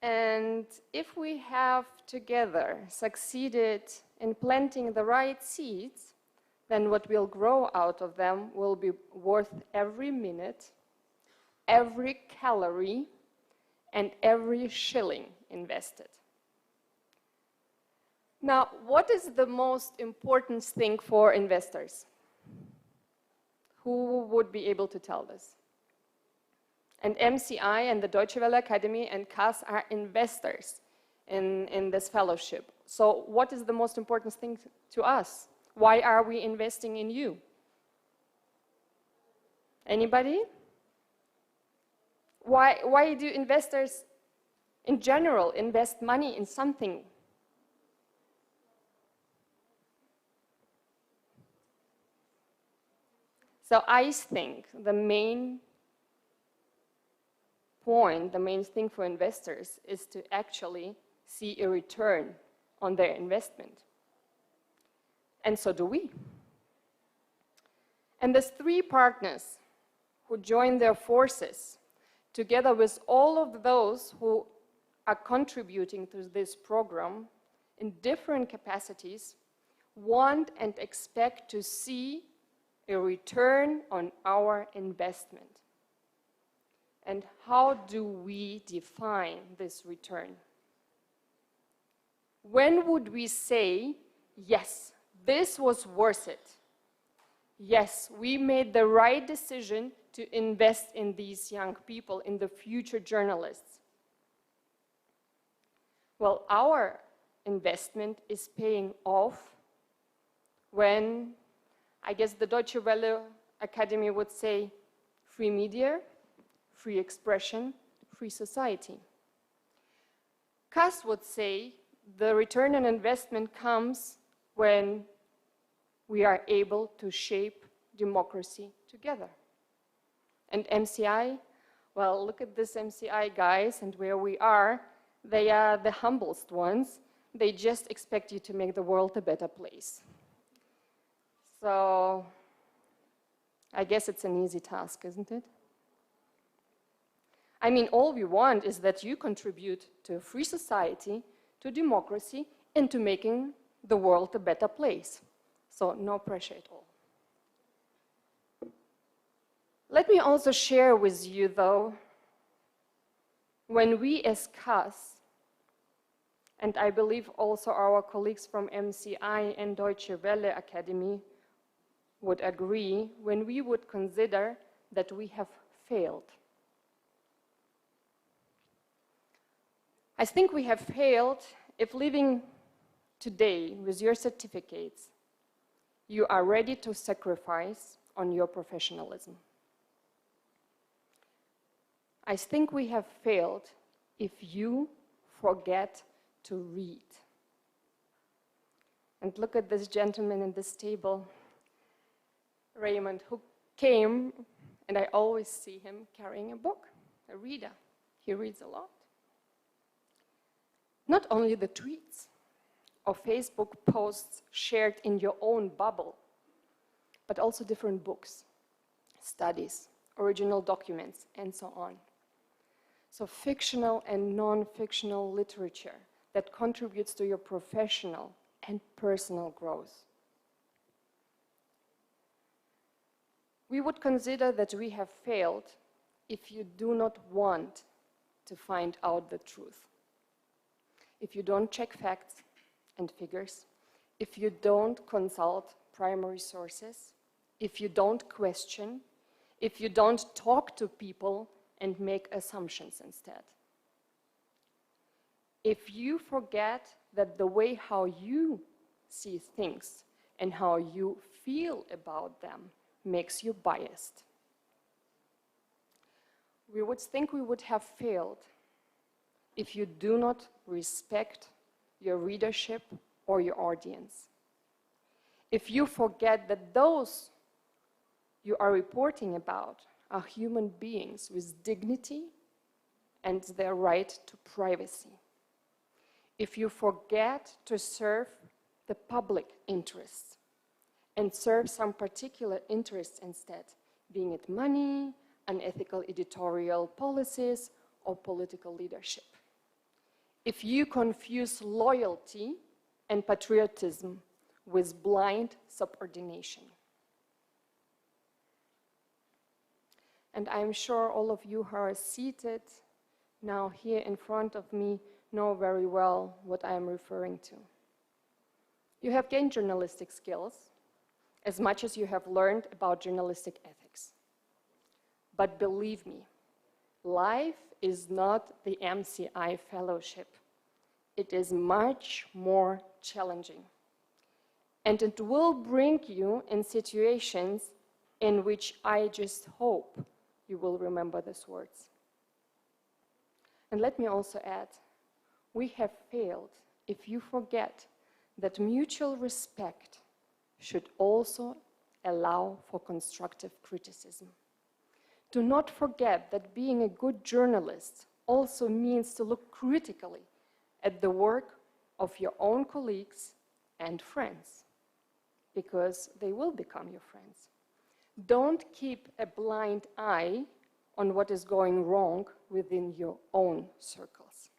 And if we have together succeeded in planting the right seeds, then what will grow out of them will be worth every minute, every calorie, and every shilling invested. Now, what is the most important thing for investors? Who would be able to tell this? And MCI and the Deutsche Welle Academy and CAS are investors in this fellowship. So what is the most important thing to us? Why are we investing in you? Anybody? Why do investors in general invest money in something? So I think the main point, the main thing for investors is to actually see a return on their investment. And so do we. And there's 3 partners who join their forces together with all of those who are contributing to this program in different capacities, want and expect to see a return on our investment. And how do we define this return? When would we say, yes, this was worth it? Yes, we made the right decision to invest in these young people, in the future journalists. Well, our investment is paying off when, I guess the Deutsche Welle Academy would say, free media, free expression, free society. CAS would say the return on investment comes when we are able to shape democracy together. And MCI, well, look at this MCI guys and where we are. They are the humblest ones. They just expect you to make the world a better place. So I guess it's an easy task, isn't it? I mean, all we want is that you contribute to a free society, to democracy, and to making the world a better place. So no pressure at all. Let me also share with you, though, when we as CAS, and I believe also our colleagues from MCI and Deutsche Welle Academy would agree, when we would consider that we have failed. I think we have failed if living today with your certificates, you are ready to sacrifice on your professionalism. I think we have failed if you forget to read. And look at this gentleman in this table, Raymond, who came, and I always see him carrying a book, a reader. He reads a lot. Not only the tweets or Facebook posts shared in your own bubble, but also different books, studies, original documents, and so on. So fictional and non-fictional literature that contributes to your professional and personal growth. We would consider that we have failed if you do not want to find out the truth. If you don't check facts and figures, if you don't consult primary sources, if you don't question, if you don't talk to people and make assumptions instead. If you forget that the way how you see things and how you feel about them makes you biased. We would think we would have failed if you do not respect your readership or your audience. If you forget that those you are reporting about are human beings with dignity and their right to privacy. If you forget to serve the public interests and serve some particular interests instead, being it money, unethical editorial policies, or political leadership. If you confuse loyalty and patriotism with blind subordination. And I'm sure all of you who are seated now here in front of me know very well what I am referring to. You have gained journalistic skills as much as you have learned about journalistic ethics. But believe me, life is not the MCI Fellowship. It is much more challenging. And it will bring you in situations in which I just hope you will remember these words. And let me also add, we have failed if you forget that mutual respect should also allow for constructive criticism. Do not forget that being a good journalist also means to look critically at the work of your own colleagues and friends, because they will become your friends. Don't keep a blind eye on what is going wrong within your own circles.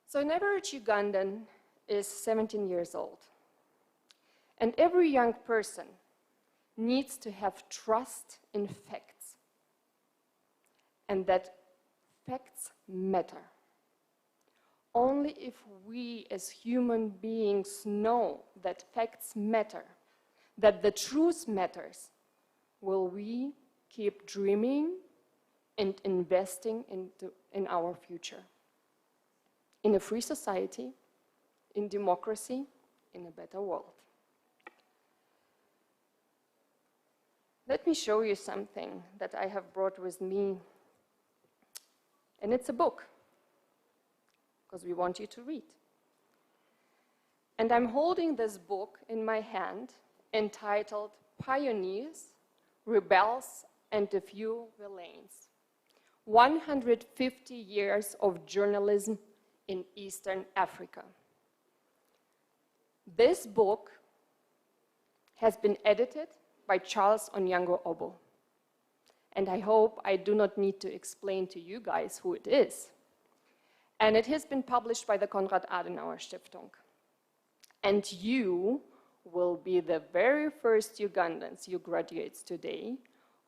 So an average Ugandan is 17 years old. And every young person needs to have trust in facts. And that facts matter. Only if we as human beings know that facts matter, that the truth matters, will we keep dreaming and investing in our future. In a free society, in democracy, in a better world. Let me show you something that I have brought with me. And it's a book, because we want you to read. And I'm holding this book in my hand, entitled Pioneers, Rebels, and a Few Villains. 150 years of journalism in Eastern Africa. This book has been edited by Charles Onyango-Obbo. And I hope I do not need to explain to you guys who it is. And it has been published by the Konrad Adenauer Stiftung. And you will be the very first Ugandans, you graduates today,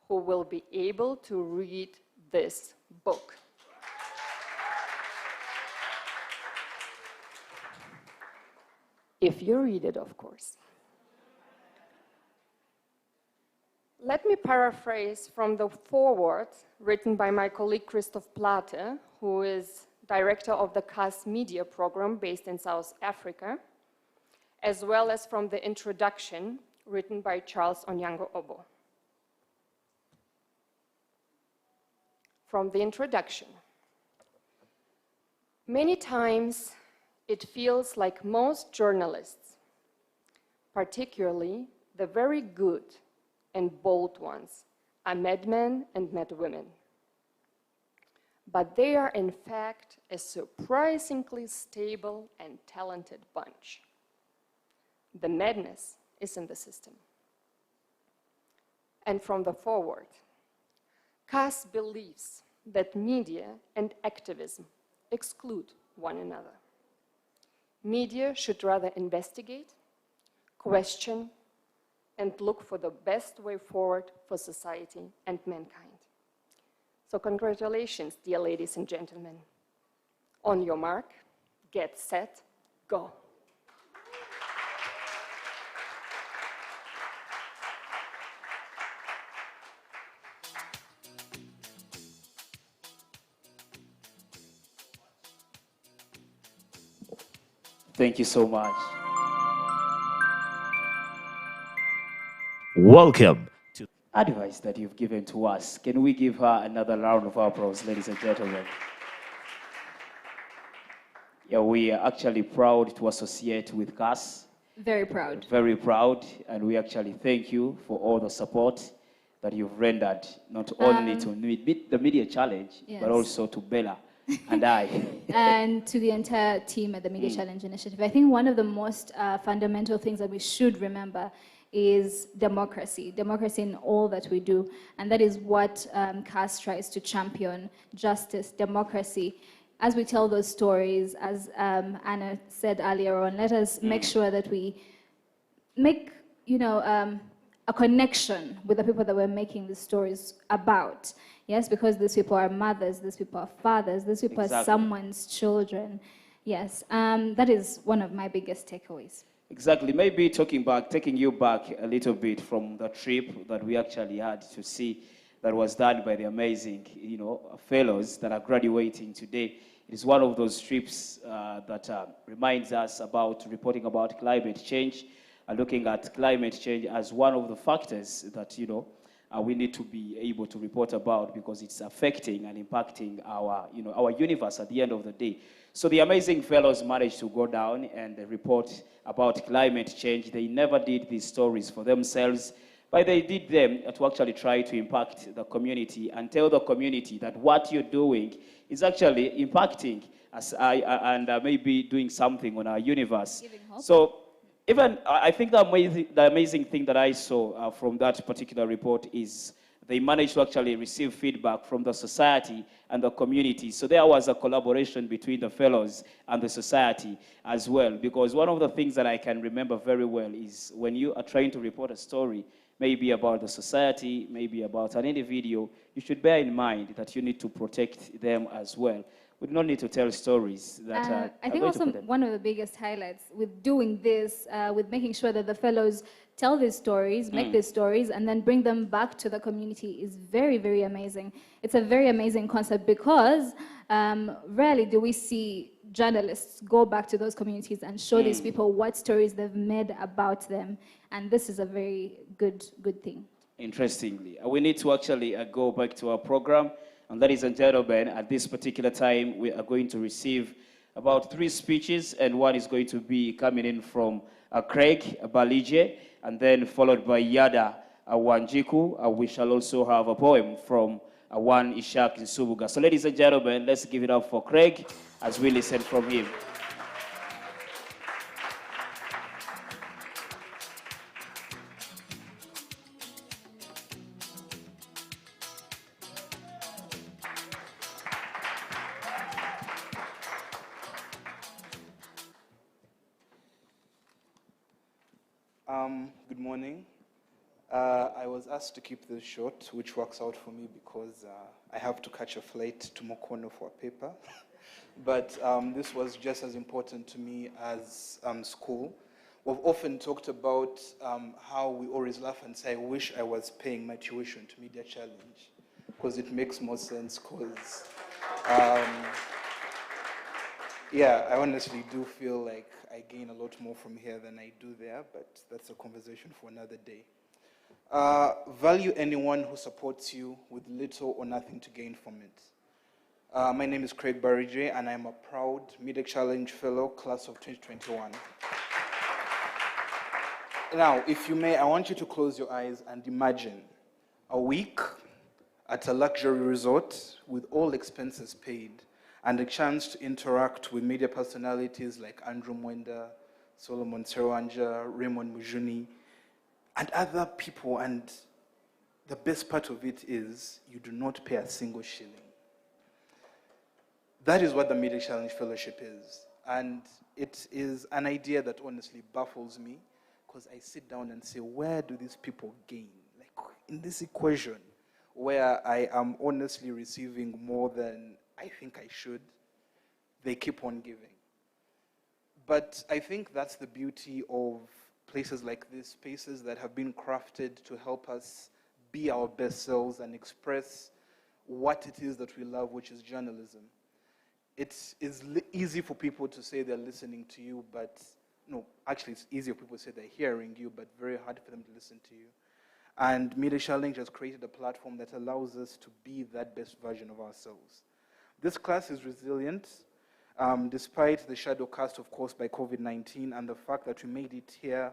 who will be able to read this book. If you read it, of course. Let me paraphrase from the foreword written by my colleague Christoph Plate, who is director of the CAS Media program based in South Africa, as well as from the introduction written by Charles Onyango-Obbo. From the introduction. Many times it feels like most journalists, particularly the very good and bold ones, are madmen and madwomen. But they are in fact a surprisingly stable and talented bunch. The madness is in the system. And from the forward, CAS believes that media and activism exclude one another. Media should rather investigate, question, and look for the best way forward for society and mankind. So congratulations, dear ladies and gentlemen. On your mark, get set, go. Thank you so much. Welcome to Advice that you've given to us. Can we give her another round of applause, ladies and gentlemen? Yeah, we are actually proud to associate with CAS. Very proud. Very proud, and we actually thank you for all the support that you've rendered, not only to meet the media challenge, Yes. but also to Bella and I. And to the entire team at the Media Challenge Initiative. I think one of the most fundamental things that we should remember is democracy in all that we do. And that is what CAS tries to champion: justice, democracy. As we tell those stories, as Anna said earlier on, let us make sure that we make, a connection with the people that we're making these stories about. Yes, because these people are mothers, these people are fathers, these people are someone's children. Yes, that is one of my biggest takeaways. Exactly. Maybe taking you back a little bit from the trip that we actually had to see that was done by the amazing, fellows that are graduating today. It is one of those trips that reminds us about reporting about climate change and looking at climate change as one of the factors that, we need to be able to report about because it's affecting and impacting our universe at the end of the day. So the amazing fellows managed to go down and report about climate change. They never did these stories for themselves, but they did them to actually try to impact the community and tell the community that what you're doing is actually impacting us and maybe doing something on our universe. So even I think the amazing thing that I saw from that particular report is they managed to actually receive feedback from the society and the community. So there was a collaboration between the fellows and the society as well. Because one of the things that I can remember very well is when you are trying to report a story, maybe about the society, maybe about an individual, you should bear in mind that you need to protect them as well. We do not need to tell stories that are I think also one of the biggest highlights with doing this, with making sure that the fellows tell these stories, make these stories, and then bring them back to the community is very, very amazing. It's a very amazing concept because rarely do we see journalists go back to those communities and show these people what stories they've made about them. And this is a very good thing. Interestingly, we need to actually go back to our program. And ladies and gentlemen, at this particular time, we are going to receive about 3 speeches, and one is going to be coming in from Craig Balije, and then followed by Yada Wanjiku. We shall also have a poem from Wan Ishak Nsubuga. So ladies and gentlemen, let's give it up for Craig as we listen from him. Good morning. I was asked to keep this short, which works out for me because I have to catch a flight to Mokono for a paper. But this was just as important to me as school. We've often talked about how we always laugh and say, I wish I was paying my tuition to Media Challenge, because it makes more sense, because yeah, I honestly do feel like I gain a lot more from here than I do there, but that's a conversation for another day. Value anyone who supports you with little or nothing to gain from it. My name is Craig Barije, and I'm a proud Media Challenge Fellow, class of 2021. Now, if you may, I want you to close your eyes and imagine a week at a luxury resort with all expenses paid, and a chance to interact with media personalities like Andrew Mwenda, Solomon Serwanja, Raymond Mujuni, and other people. And the best part of it is you do not pay a single shilling. That is what the Media Challenge Fellowship is. And it is an idea that honestly baffles me, because I sit down and say, where do these people gain? Like in this equation, where I am honestly receiving more than I think I should, they keep on giving. But I think that's the beauty of places like this, spaces that have been crafted to help us be our best selves and express what it is that we love, which is journalism. It is easy for people to say they're listening to you, but no, actually it's easier for people to say they're hearing you, but very hard for them to listen to you. And Media Challenge has created a platform that allows us to be that best version of ourselves. This class is resilient, despite the shadow cast, of course, by COVID-19, and the fact that we made it here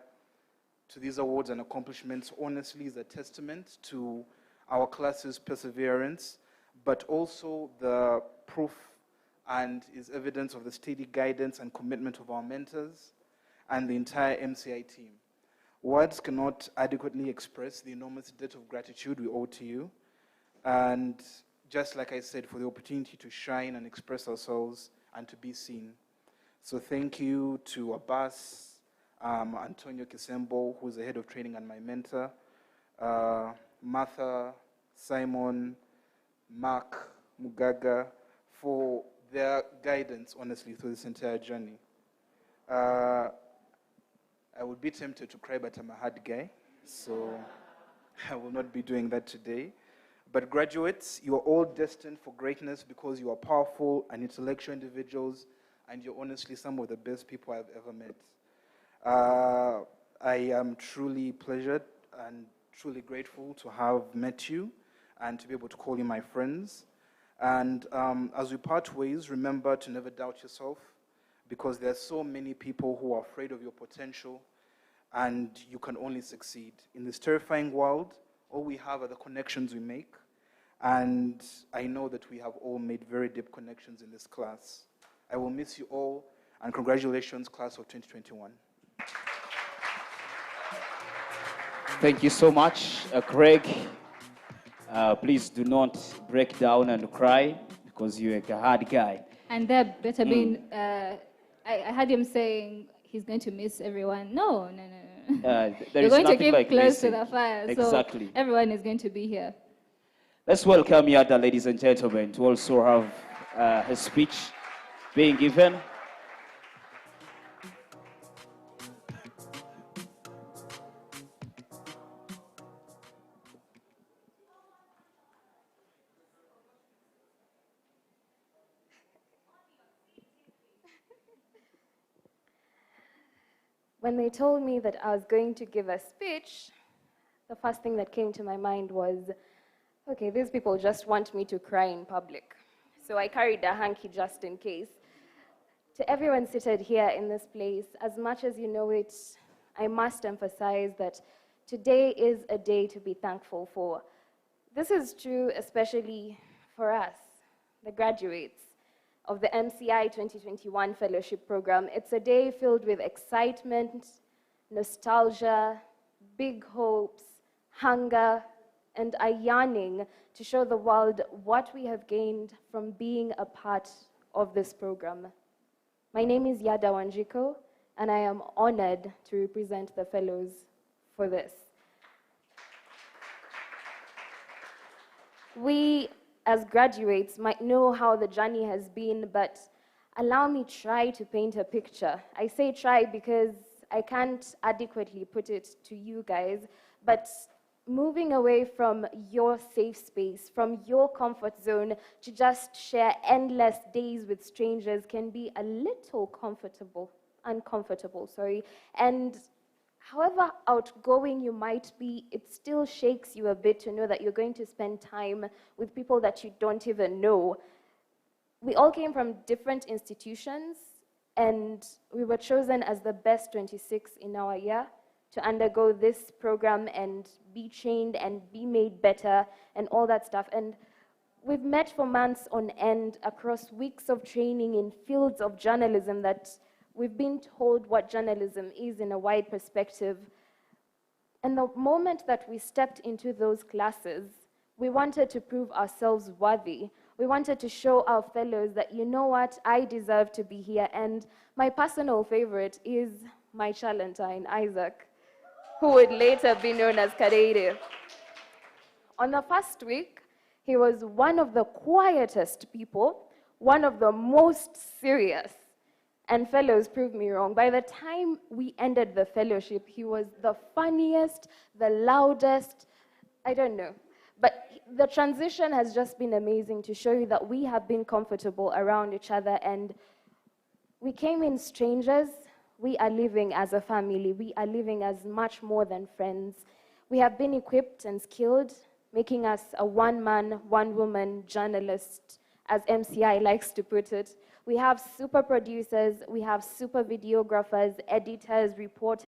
to these awards and accomplishments, honestly, is a testament to our class's perseverance, but also the proof and is evidence of the steady guidance and commitment of our mentors and the entire MCI team. Words cannot adequately express the enormous debt of gratitude we owe to you. And just like I said, for the opportunity to shine and express ourselves and to be seen. So thank you to Abbas, Antonio Kisembo, who's the head of training and my mentor, Martha, Simon, Mark, Mugaga, for their guidance, honestly, through this entire journey. I would be tempted to cry, but I'm a hard guy, so I will not be doing that today. But graduates, you are all destined for greatness because you are powerful and intellectual individuals, and you're honestly some of the best people I've ever met. I am truly pleasured and truly grateful to have met you and to be able to call you my friends. And as we part ways, remember to never doubt yourself, because there are so many people who are afraid of your potential, and you can only succeed. In this terrifying world, all we have are the connections we make, and I know that we have all made very deep connections in this class. I will miss you all, and congratulations, class of 2021. Thank you so much, Craig. Please do not break down and cry, because you're a hard guy. And there better been, I heard him saying he's going to miss everyone. No. You're going to keep close to the fire. Exactly. So everyone is going to be here. Let's welcome Yada, ladies and gentlemen, to also have his speech being given. When they told me that I was going to give a speech, the first thing that came to my mind was, okay, these people just want me to cry in public. So I carried a hanky just in case. To everyone seated here in this place, as much as you know it, I must emphasize that today is a day to be thankful for. This is true especially for us, the graduates of the MCI 2021 Fellowship Program. It's a day filled with excitement, nostalgia, big hopes, hunger, and a yearning to show the world what we have gained from being a part of this program. My name is Yada Wanjiko, and I am honored to represent the fellows for this. We, as graduates, might know how the journey has been, but allow me try to paint a picture. I say try because I can't adequately put it to you guys, but moving away from your safe space, from your comfort zone, to just share endless days with strangers can be a little uncomfortable, and however outgoing you might be, it still shakes you a bit to know that you're going to spend time with people that you don't even know. We all came from different institutions, and we were chosen as the best 26 in our year to undergo this program and be trained and be made better and all that stuff. And we've met for months on end across weeks of training in fields of journalism that we've been told what journalism is in a wide perspective. And the moment that we stepped into those classes, we wanted to prove ourselves worthy. We wanted to show our fellows that, you know what, I deserve to be here. And my personal favorite is my Chalentine, Isaac. who would later be known as Kadeire. On the first week, he was one of the quietest people, one of the most serious. And fellows proved me wrong. By the time we ended the fellowship, he was the funniest, the loudest, I don't know. But the transition has just been amazing to show you that we have been comfortable around each other, and we came in strangers. We are living as a family. We are living as much more than friends. We have been equipped and skilled, making us a one-man, one-woman journalist, as MCI likes to put it. We have super producers, we have super videographers, editors, reporters.